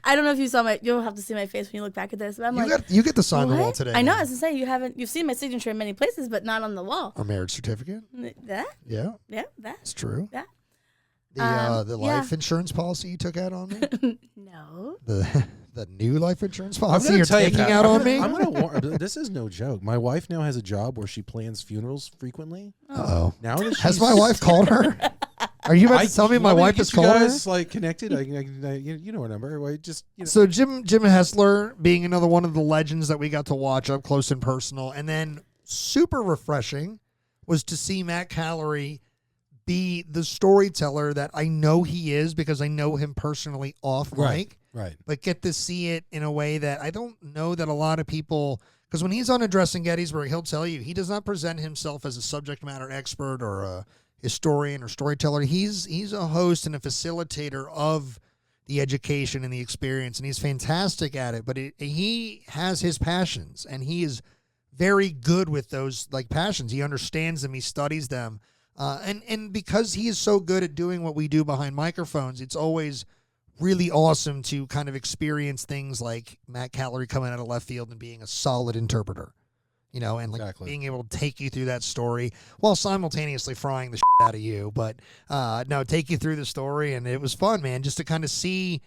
I don't know if you saw you'll have to see my face when you look back at this, but I'm You get to sign the wall what? today. I know. I man. was gonna say you've seen my signature in many places, but not on the wall. Our marriage certificate. That? Yeah, Yeah, that. it's true. That. The yeah. life insurance policy you took out on me. No. The new life insurance I'm policy gonna you're tell you, taking Pat, out on me. I'm gonna warn. This is no joke. My wife now has a job where she plans funerals frequently. Uh-oh. Now that Has she's- my wife called her? Are you about to tell me my want to wife get has you called her? guys, like connected. You know her number. I just So Jim Hessler being another one of the legends that we got to watch up close and personal, and then super refreshing was to see Matt Callery be the storyteller that I know he is because I know him personally off mic. Right. But get to see it in a way that I don't know that a lot of people, because when he's on Addressing Gettysburg, he'll tell you he does not present himself as a subject matter expert or a historian or storyteller. He's a host and a facilitator of the education and the experience, and he's fantastic at it. But he has his passions, and he is very good with those like passions. He understands them, he studies them, and because he is so good at doing what we do behind microphones, it's always really awesome to kind of experience things like Matt Callery coming out of left field and being a solid interpreter, and like Exactly. being able to take you through that story while simultaneously frying the shit out of you. But no, take you through the story, and it was fun, man, just to kind of see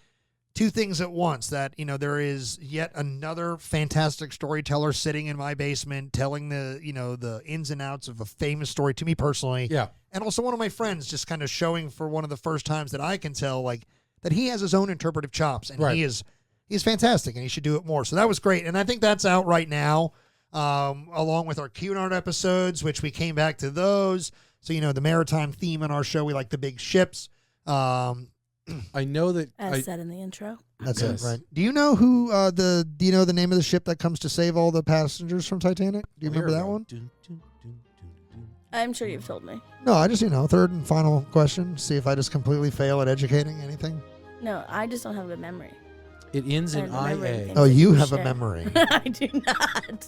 two things at once. That there is yet another fantastic storyteller sitting in my basement telling the ins and outs of a famous story to me personally. Yeah. And also one of my friends just kind of showing for one of the first times that I can tell like that he has his own interpretive chops, and Right. he's fantastic, and he should do it more. So that was great, and I think that's out right now, along with our Cunard episodes, which we came back to those. So the maritime theme in our show, we like the big ships. I know that. As said in the intro. That's Yes. it, right? Do you know who do you know the name of the ship that comes to save all the passengers from Titanic? Do you remember that one? I'm sure you've told me. No, I just third and final question. See if I just completely fail at educating anything. No, I just don't have a good memory. It ends in I remember IA. everything. Oh, you have a Share. memory. I do not.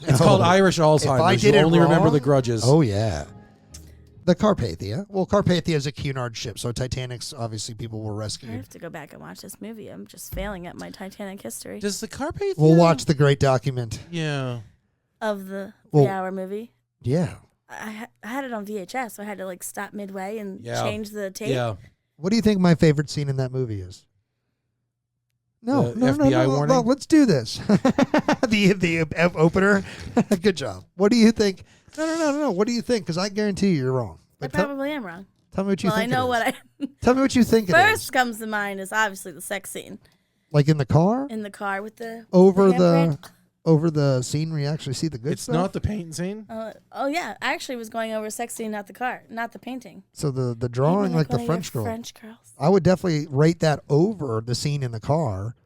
It's called Irish Alzheimer's. I did you it only remember wrong- the grudges. Oh yeah, the Carpathia. Well, Carpathia is a Cunard ship, so Titanic's obviously people were I rescued. have to go back and watch this movie. I'm just failing at my Titanic history Does the Carpathia? We'll watch the great document. Yeah. of the Well- 3-hour movie. Yeah. I had it on VHS, so I had to like stop midway and Yeah. change the tape. Yeah. What do you think my favorite scene in that movie is? No, The no, FBI no. warning? Well, let's do this. the opener. Good job. What do you think? No. What do you think? Because I guarantee you're wrong. I But tell probably am wrong. me what you Well, I think. know it is. what I Tell me what you think it is. first comes to mind is obviously the sex scene Like in the car, in the car with the over handprint. over the scene where you actually see the good It's stuff. not the paint scene. Oh yeah, I actually was going over sex scene, not the car, not the painting. So the drawing, Even like the one of your French girl. French girls. I would definitely rate that over the scene in the car.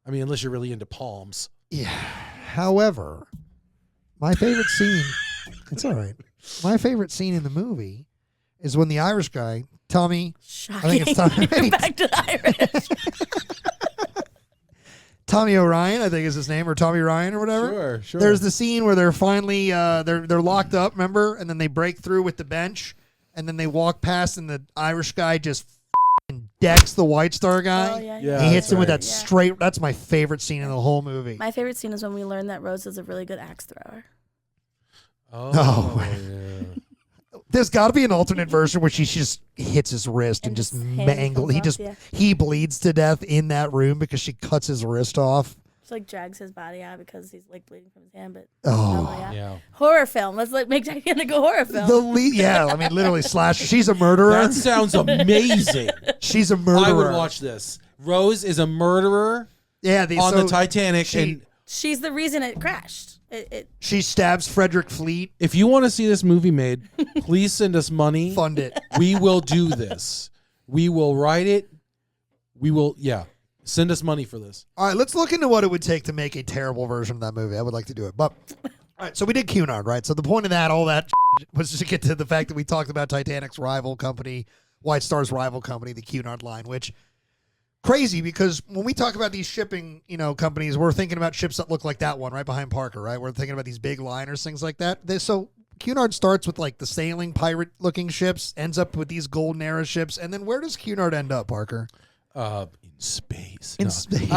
I mean, unless you're really into palms. Yeah. However, my favorite scene, it's all right. My favorite scene in the movie is when the Irish guy, Tommy, Shocking. I think it's Tommy. You're back to Irish. Tommy O'Ryan, I think is his name, or Tommy Ryan or whatever. Sure. There's the scene where they're finally they're locked up, remember? And then they break through with the bench, and then they walk past, and the Irish guy just f***ing decks the White Star guy. Oh yeah. Yeah, He hits him with right. that straight. That's my favorite scene in the whole movie. My favorite scene is when we learn that Rose is a really good axe thrower. Oh. Yeah. There's got to be an alternate version where she just hits his wrist and, And just just hand mangled. He comes just off, he bleeds to death in that room because she cuts his wrist off. She like drags his body out because he's like bleeding from his hand. But Oh. yeah. Yeah. Horror film. Let's like make Titanic a horror film. The lead, yeah, I mean literally slash. She's a murderer. That sounds amazing. She's a murderer. I would watch this. Rose is a murderer Yeah, on the Titanic, and She's the reason it crashed. She stabs Frederick Fleet. if you want to see this movie made, please send us money. Fund it. We will do this. We will write it. We will. Yeah. Send us money for this. All right, let's look into what it would take to make a terrible version of that movie. I would like to do it. But all right, so we did Cunard, right? So the point of that, all that was to get to the fact that we talked about Titanic's rival company, White Star's rival company, the Cunard Line, which crazy because when we talk about these shipping, companies, we're thinking about ships that look like that one right behind Parker, right? We're thinking about these big liners, things like that. So Cunard starts with like the sailing pirate-looking ships, ends up with these golden era ships, and then where does Cunard end up, Parker? In space. In No. space.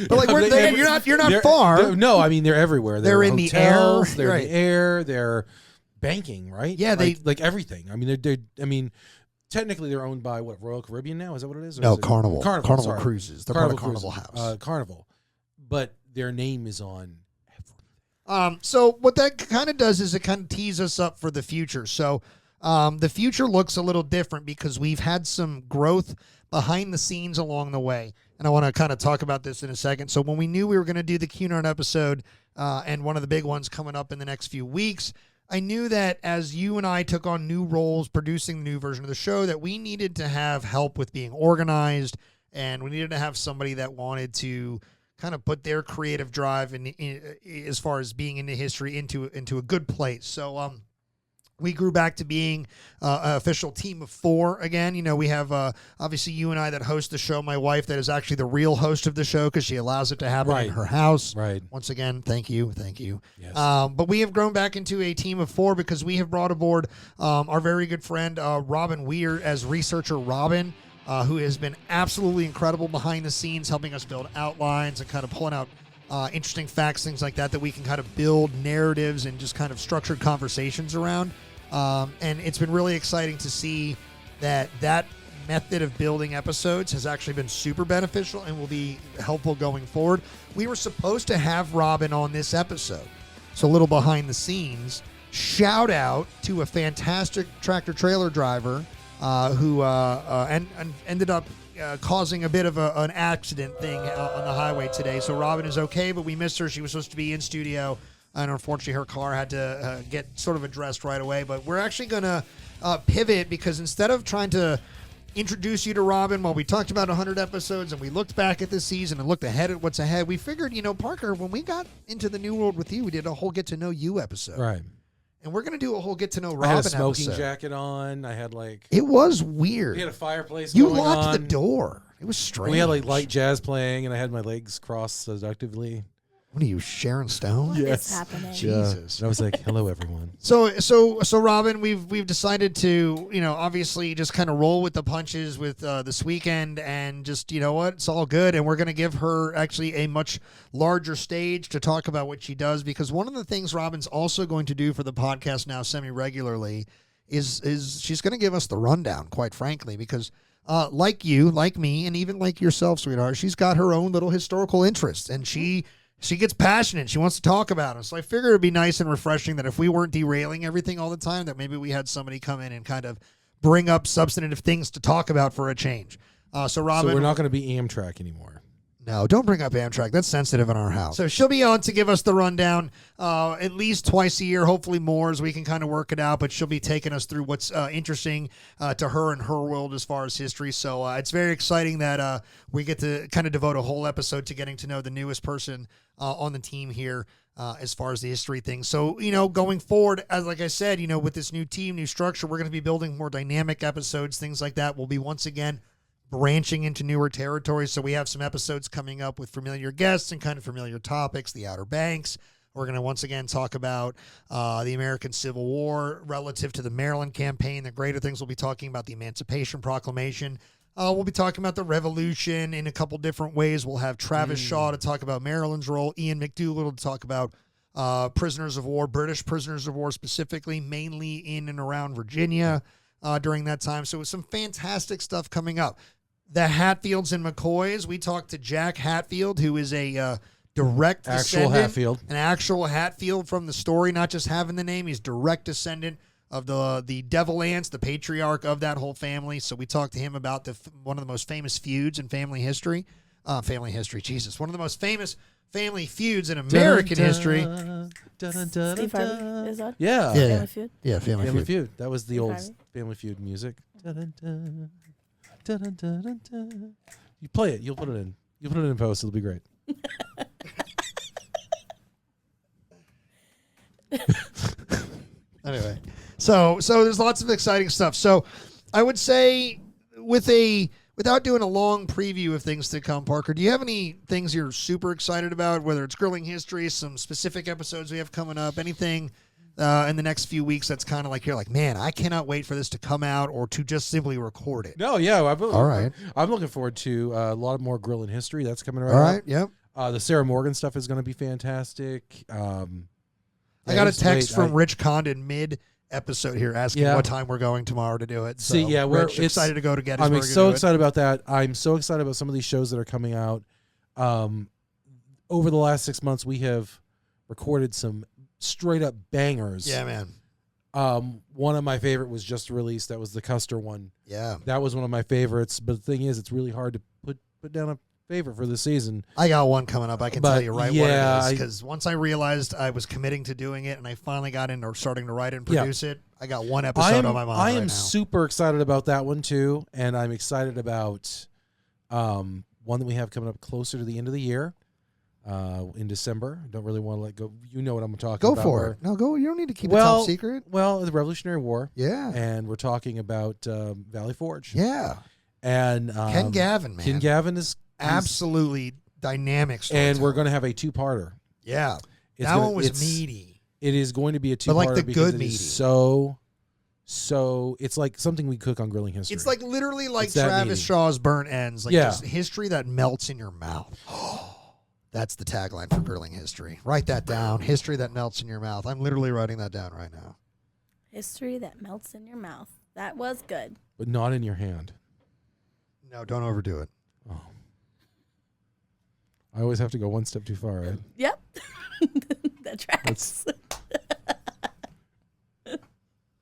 But like you're not far. No, I mean they're everywhere. They're in the air. hotels, They're Right. in the air. They're banking, right? Yeah, like everything. I mean, they're technically they're owned by what, Royal Caribbean now? Is that what it is? Or No, is it Carnival. Carnival sorry. Cruises. They're part of Carnival Carnival Cruises. House. Carnival, but their name is on. So what that kind of does is it kind of tees us up for the future. So the future looks a little different because we've had some growth behind the scenes along the way. And I want to kind of talk about this in a second. So when we knew we were going to do the Cunard episode and one of the big ones coming up in the next few weeks, I knew that as you and I took on new roles producing the new version of the show, that we needed to have help with being organized, and we needed to have somebody that wanted to kind of put their creative drive in as far as being into history into a good place. So we grew back to being an official team of 4 again. We have obviously you and I that host the show. My wife that is actually the real host of the show because she allows it to happen in her house. Right. Once again, thank you. Yes. But we have grown back into a team of 4 because we have brought aboard our very good friend Robin Weir as researcher Robin. Who has been absolutely incredible behind the scenes, helping us build outlines and kind of pulling out interesting facts, things like that we can kind of build narratives and just kind of structured conversations around. And it's been really exciting to see that method of building episodes has actually been super beneficial and will be helpful going forward. We were supposed to have Robin on this episode. So a little behind the scenes. Shout out to a fantastic tractor trailer driver who ended up causing a bit of an accident thing on the highway today. So Robin is okay, but we missed her. She was supposed to be in studio, and unfortunately her car had to get sort of addressed right away. But we're actually going to pivot because instead of trying to introduce you to Robin while we talked about 100 episodes and we looked back at this season and looked ahead at what's ahead, we figured, Parker, when we got into the new world with you, we did a whole get to know you episode. Right. And we're going to do a whole get to know Robin I had a smoking episode. jacket on. I had It was weird. We had a fireplace You going locked on. the door. It was strange. We had light jazz playing, and I had my legs crossed seductively. What are you, Sharon Stone? What is happening? Jesus. And I was like, "Hello, everyone." So Robin, we've decided to, obviously just kind of roll with the punches with this weekend, and just, it's all good, and we're going to give her actually a much larger stage to talk about what she does, because one of the things Robin's also going to do for the podcast now semi-regularly is she's going to give us the rundown, quite frankly, because like you, like me, and even like yourself, sweetheart, she's got her own little historical interests, and she gets passionate. She wants to talk about it. So I figured it'd be nice and refreshing that if we weren't derailing everything all the time, that maybe we had somebody come in and kind of bring up substantive things to talk about for a change. So Robin, So we're not going to be Amtrak anymore. no, don't bring up Amtrak. That's sensitive in our house. So she'll be on to give us the rundown at least twice a year, hopefully more, as we can kind of work it out. But she'll be taking us through what's interesting to her and her world as far as history. So it's very exciting that we get to kind of devote a whole episode to getting to know the newest person on the team here as far as the history thing. So, going forward, as like I said, with this new team, new structure, we're going to be building more dynamic episodes, things like that. We'll be once again branching into newer territories. So we have some episodes coming up with familiar guests and kind of familiar topics, the Outer Banks. We're going to once again talk about the American Civil War relative to the Maryland campaign. The greater things, we'll be talking about the Emancipation Proclamation. We'll be talking about the Revolution in a couple different ways. We'll have Travis Shaw to talk about Maryland's role, Ian McDougall to talk about prisoners of war, British prisoners of war specifically, mainly in and around Virginia during that time. So some fantastic stuff coming up. The Hatfields and McCoys. We talked to Jack Hatfield, who is a direct Actual descendant, Hatfield. an actual Hatfield from the story, not just having the name. He's direct descendant of the Devil Ants, the patriarch of that whole family. So we talked to him about one of the most famous feuds in family history. Jesus. One of the most famous family feuds in American history. Steve Harvey is on? Yeah. Family Feud? Yeah, Family Family Feud. Feud. That was the Steve old Harvey? Family Feud music. You play it. You'll put it in. You put it in post. It'll be great. Anyway, so there's lots of exciting stuff. So I would say without doing a long preview of things to come, Parker, do you have any things you're super excited about, whether it's Grilling History, some specific episodes we have coming up, anything in the next few weeks that's kind of like you're like, man, I cannot wait for this to come out or to just simply record it? No, yeah. All right. I'm looking forward to a lot more Grilling History. That's coming right All right, up. yep. The Sarah Morgan stuff is going to be fantastic. I got a text from Rich Condon mid-episode here asking what time we're going tomorrow to do it. So See, yeah, Rich, excited to go to Gettysburg. I'm so excited about that. I'm so excited about some of these shows that are coming out. Over the last 6 months, we have recorded some straight-up bangers. Yeah, man. One of my favorite was just released. That was the Custer one. Yeah. That was one of my favorites. But the thing is, it's really hard to put down a favorite for the season. I got one coming up. I can tell you what it is. Because once I realized I was committing to doing it and I finally got into starting to write it and produce it, I got one episode on my mind I am right now. super excited about that one too. And I'm excited about one that we have coming up closer to the end of the year. In December. Don't really want to let go. You know what I'm talking about. Go for it. No, go. You don't need to keep it top secret. Well, the Revolutionary War. Yeah. And we're talking about Valley Forge. Yeah. And Ken Gavin, man. Ken Gavin is absolutely dynamic story. And we're going to have a two-parter. Yeah. That one was meaty. It is going to be a two-parter. But like the because good meaty. So it's like something we cook on Grilling History. It's like literally like Travis Shaw's Burnt Ends. Like just history that melts in your mouth. That's the tagline for Grilling History. Write that down. History that melts in your mouth. I'm literally writing that down right now. History that melts in your mouth. That was good. But not in your hand. No, don't overdo it. Oh. I always have to go one step too far, right? Yep. That tracks.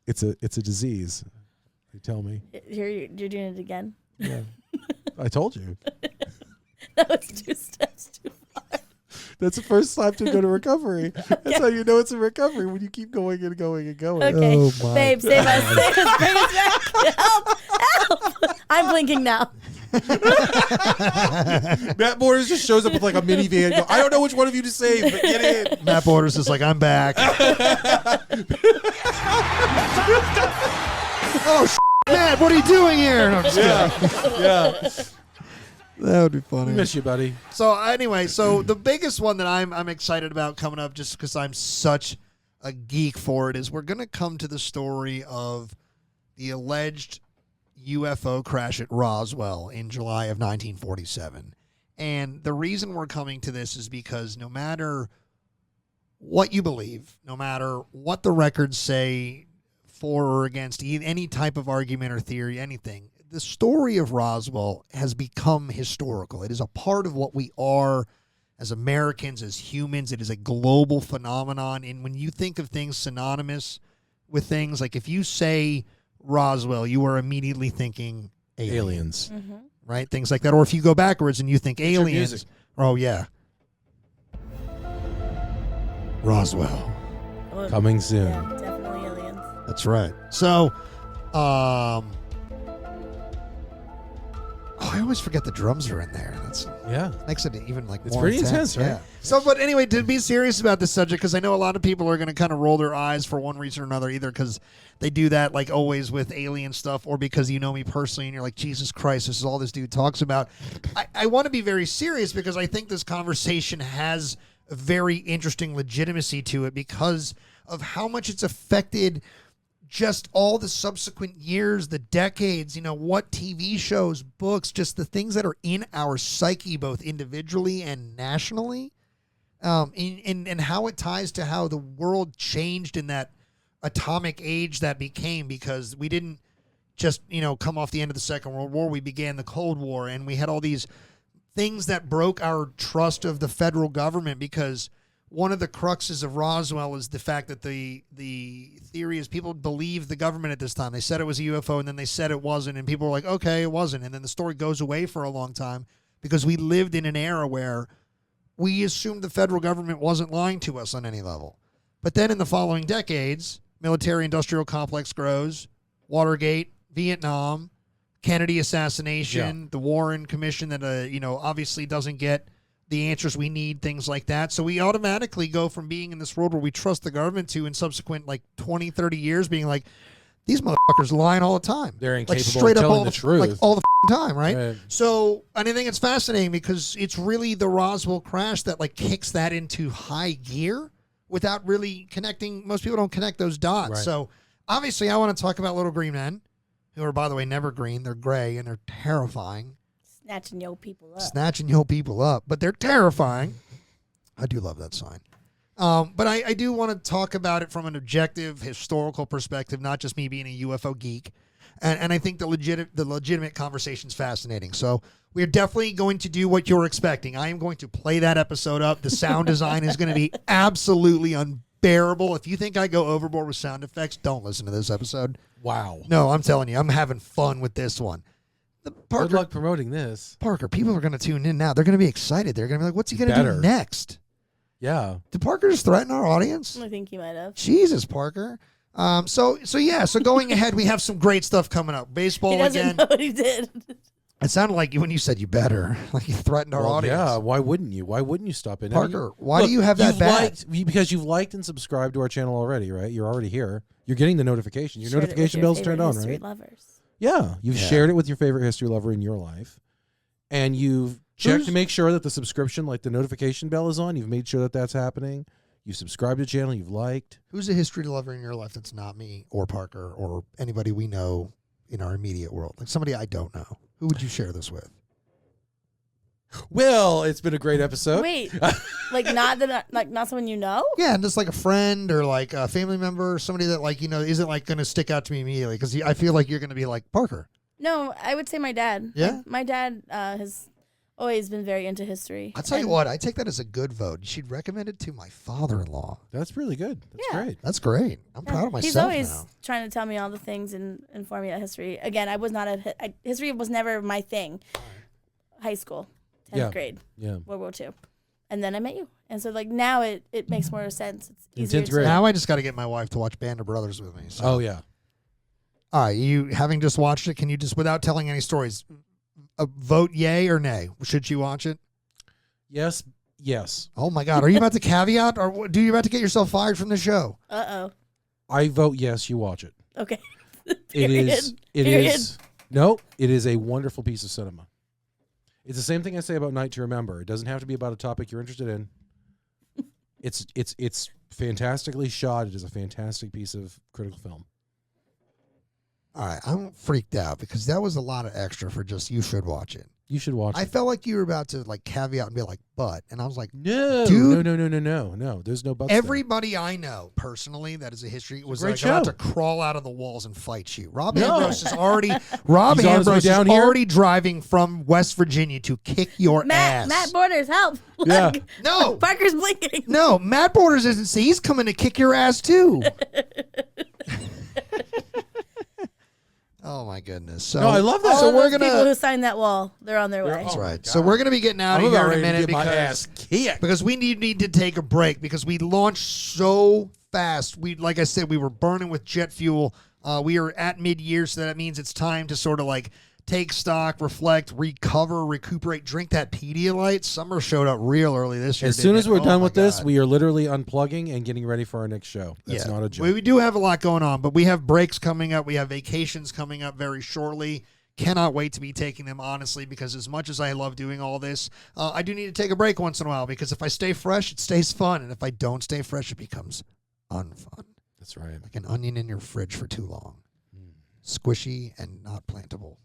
It's a disease. They tell me. You're doing it again? Yeah. I told you. That was 2 steps too far. That's the first time to go to recovery. That's how you know it's a recovery, when you keep going and going and going. Okay. Oh my. Babe, save us. Bring us back. Help. I'm blinking now. Matt Borders just shows up with like a minivan and go, I don't know which one of you to save, but get in. Matt Borders is like, I'm back. Oh, Matt, what are you doing here? No, I'm just kidding. Yeah. That would be funny. Miss you, buddy. So anyway, the biggest one that I'm excited about coming up, just because I'm such a geek for it, is we're going to come to the story of the alleged UFO crash at Roswell in July of 1947. And the reason we're coming to this is because no matter what you believe, no matter what the records say for or against any type of argument or theory, anything, the story of Roswell has become historical. It is a part of what we are as Americans, as humans. It is a global phenomenon. And when you think of things synonymous with things, like if you say Roswell, you are immediately thinking aliens. Mm-hmm. Right? Things like that. Or if you go backwards and you think aliens. Oh, yeah. Roswell. Coming soon. Yeah, definitely aliens. That's right. So, I always forget the drums are in there. That's makes it even like it's more pretty intense, right? Yeah. So, but anyway, to be serious about this subject, because I know a lot of people are going to kind of roll their eyes for one reason or another, either because they do that like always with alien stuff, or because you know me personally and you're like, Jesus Christ, this is all this dude talks about. I want to be very serious because I think this conversation has a very interesting legitimacy to it because of how much it's affected just all the subsequent years, the decades, what TV shows, books, just the things that are in our psyche, both individually and nationally, and how it ties to how the world changed in that atomic age that became, because we didn't just, come off the end of the Second World War. We began the Cold War, and we had all these things that broke our trust of the federal government, because one of the cruxes of Roswell is the fact that the theory is people believed the government at this time. They said it was a UFO, and then they said it wasn't, and people were like, okay, it wasn't. And then the story goes away for a long time because we lived in an era where we assumed the federal government wasn't lying to us on any level. But then in the following decades, military-industrial complex grows, Watergate, Vietnam, Kennedy assassination, the Warren Commission that obviously doesn't get the answers we need, things like that. So we automatically go from being in this world where we trust the government to, in subsequent 20, 30 years, being like, these motherfuckers lying all the time. They're Like incapable straight of up telling all the truth. like all the time, right? Right. So and I think it's fascinating because it's really the Roswell crash that kicks that into high gear without really connecting. Most people don't connect those dots. Right. So obviously I want to talk about little green men, who are, by the way, never green. They're gray and they're terrifying. Snatching yo people up. Snatching your people up, but they're terrifying. I do love that sign. But I do want to talk about it from an objective historical perspective, not just me being a UFO geek. And I think the legitimate conversation is fascinating. So we're definitely going to do what you're expecting. I am going to play that episode up. The sound design is going to be absolutely unbearable. If you think I go overboard with sound effects, don't listen to this episode. Wow. No, I'm telling you, I'm having fun with this one. Good luck promoting this. Parker, people are going to tune in now. They're going to be excited. They're going to be like, what's he going to do next? Yeah. Did Parker just threaten our audience? I think he might have. Jesus, Parker. So going ahead, we have some great stuff coming up. Baseball He doesn't again. know what he did. It sounded like when you said you better, like you threatened our audience. Yeah, why wouldn't you? Why wouldn't you stop in? Parker, why do you have that bad? Because you've liked and subscribed to our channel already, right? You're already here. You're getting the notification. Your Shared it with notification your bell's favorite turned on, history right? Lovers. Yeah, you've shared it with your favorite history lover in your life, and you've checked to make sure that the subscription, like the notification bell, is on. You've made sure that that's happening. You subscribed to the channel. You've liked. Who's a history lover in your life that's not me or Parker or anybody we know in our immediate world? Like somebody I don't know. Who would you share this with? Well, it's been a great episode. Wait, not someone you know? Yeah, and just like a friend or like a family member, somebody that isn't going to stick out to me immediately because I feel like you're going to be like Parker. No, I would say my dad. Yeah? My dad has always been very into history. I'll tell you what, I take that as a good vote. She'd recommend it to my father-in-law. That's really good. That's great. That's great. I'm proud of myself. He's always now. trying to tell me all the things and inform me about history. Again, I was not history was never my thing. High school, 10th grade, World War II. And then I met you. And so now it makes more sense. It's easier tenth grade. Now I just got to get my wife to watch Band of Brothers with me. So. Oh, yeah. All right, you having just watched it, can you just, without telling any stories, vote yay or nay? Should she watch it? Yes. Yes. Oh, my God. Are you about to caveat or do you about to get yourself fired from the show? Uh-oh. I vote yes, you watch it. Okay. It is a wonderful piece of cinema. It's the same thing I say about Night to Remember. It doesn't have to be about a topic you're interested in. It's fantastically shot. It is a fantastic piece of critical film. All right, I'm freaked out because that was a lot of extra for just you should watch it. You should watch I it. felt like you were about to caveat and be like, but, and I was like, No, dude, no. There's no buts. Everybody I know personally that is a history was great about show. to crawl out of the walls and fight you. Rob No. Ambrose is already He's on his way down here? already driving from West Virginia to kick your ass. Matt Borders, help. Yeah. No. Parker's blinking. No, Matt Borders isn't. See, he's coming to kick your ass too. Oh my goodness! So No, I love that. All So of we're those gonna. people who signed that wall, they're on their way. That's Oh my right. God. So we're gonna be getting out I'm of here about in a ready to minute get my ass kicked. because we need to take a break because we launched so fast. Like I said, we were burning with jet fuel. We are at mid-year, so that means it's time to sort of take stock, reflect, recover, recuperate, drink that Pedialyte. Summer showed up real early this year. As soon as we're done with this, God. we are literally unplugging and getting ready for our next show. That's not a joke. We do have a lot going on, but we have breaks coming up. We have vacations coming up very shortly. Cannot wait to be taking them, honestly, because as much as I love doing all this, I do need to take a break once in a while because if I stay fresh, it stays fun. And if I don't stay fresh, it becomes unfun. That's right. Like an onion in your fridge for too long. Squishy and not plantable.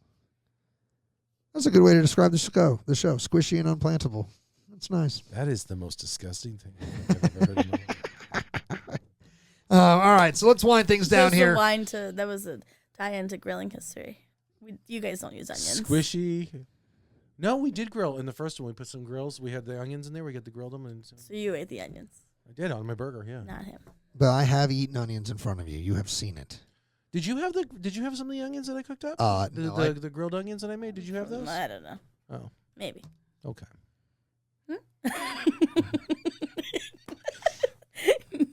That's a good way to describe the show. Squishy and unplantable. That's nice. That is the most disgusting thing I've ever heard in my life. All right, so let's wind things down here. That was a tie-in to grilling history. You guys don't use onions. Squishy. No, we did grill in the first one. We put some grills. We had the onions in there. We got the grilled them, and So you ate the onions, I did on my burger. Yeah. not him. But I have eaten onions in front of you. You have seen it. Did you have some of the onions that I cooked up? No, the grilled onions that I made. Did you have those? I don't know. Oh, Maybe. okay.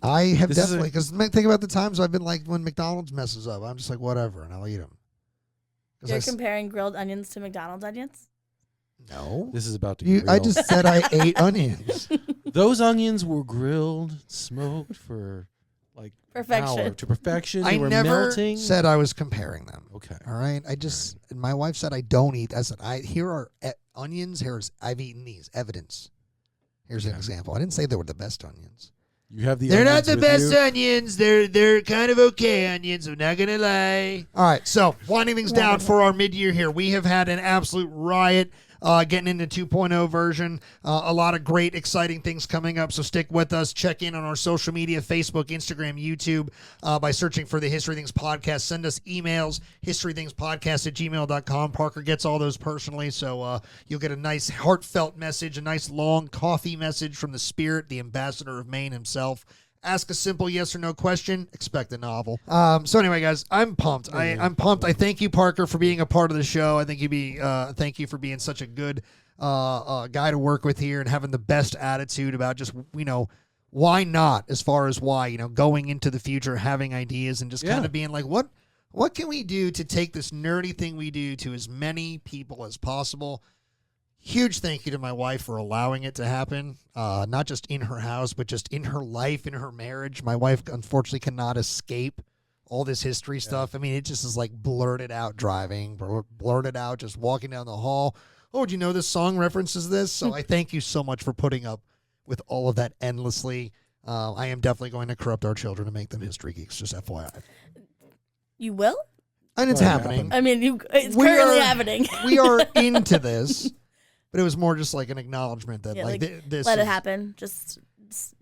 I have This is definitely, because think about the times I've been when McDonald's messes up, I'm just like, whatever, and I'll eat them. You're comparing grilled onions to McDonald's onions? No. This is about to get real. I just said I ate onions. Those onions were grilled, smoked for like perfection. An hour to perfection. I They were never melting. said I was comparing them. Okay. All right. And my wife said I don't eat. I said, here are onions. I've eaten these. Evidence. Here's an example. I didn't say they were the best onions. You have the They're not onions the with best you. onions. They're kind of okay onions. I'm not gonna lie. All right, so winding things down for our mid-year here, we have had an absolute riot. Getting into 2.0 version. A lot of great, exciting things coming up, so stick with us. Check in on our social media, Facebook, Instagram, YouTube, by searching for the History Things Podcast. Send us emails, historythingspodcast@gmail.com. Parker gets all those personally, so you'll get a nice, heartfelt message, a nice, long coffee message from the Spirit, the ambassador of Maine himself. Ask a simple yes or no question. Expect a novel. So anyway, guys, I'm pumped. I'm pumped. I thank you, Parker, for being a part of the show. I think thank you for being such a good guy to work with here and having the best attitude about just why not, as far as why going into the future, having ideas and just kind of being like what can we do to take this nerdy thing we do to as many people as possible. Huge thank you to my wife for allowing it to happen, not just in her house, but just in her life, in her marriage. My wife, unfortunately, cannot escape all this history stuff. I mean, it just is like blurted out driving, blurted out just walking down the hall. Oh, do you know this song references this? So I thank you so much for putting up with all of that endlessly. I am definitely going to corrupt our children and make them history geeks, just FYI. You will? And it's happening. I mean, it's currently happening. We are into this. But it was more just like an acknowledgement that this let it happen. Just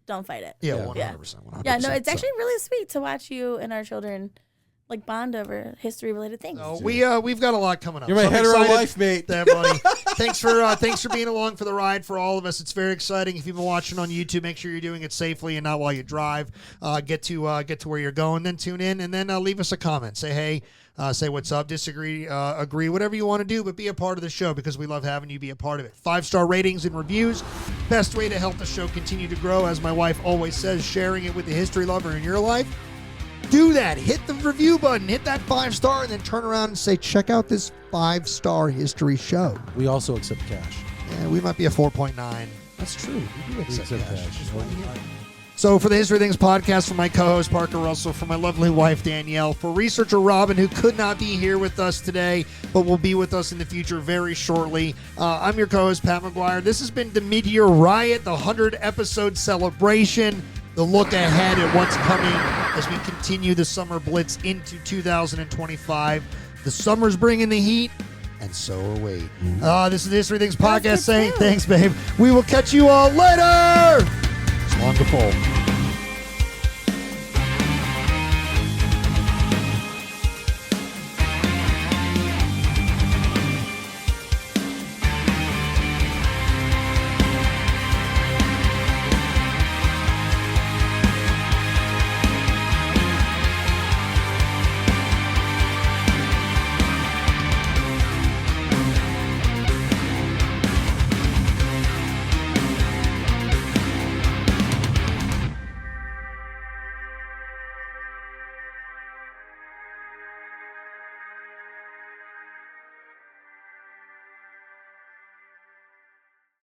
don't fight it. Yeah, 100%. Yeah, no, it's actually really sweet to watch you and our children like bond over history related things. So we've got a lot coming up. You're my hetero life mate, there, buddy. Thanks for being along for the ride for all of us. It's very exciting. If you've been watching on YouTube, make sure you're doing it safely and not while you drive. Get to where you're going, then tune in and then leave us a comment. Say hey. Say what's up, disagree, agree, whatever you want to do, but be a part of the show because we love having you be a part of it. 5-star ratings and reviews. Best way to help the show continue to grow, as my wife always says, sharing it with the history lover in your life. Do that. Hit the review button, hit that 5-star, and then turn around and say, check out this 5-star history show. We also accept cash. Yeah, we might be a 4.9. That's true. We do accept cash. So for the History Things Podcast, for my co-host Parker Russell, for my lovely wife Danielle, for researcher Robin, who could not be here with us today, but will be with us in the future very shortly. I'm your co-host Pat McGuire. This has been the Mid-Year Riot, the 100-episode celebration, the look ahead at what's coming as we continue the summer blitz into 2025. The summer's bringing the heat, and so are we. This is the History Things Podcast saying thanks, babe. We will catch you all later. Wonderful.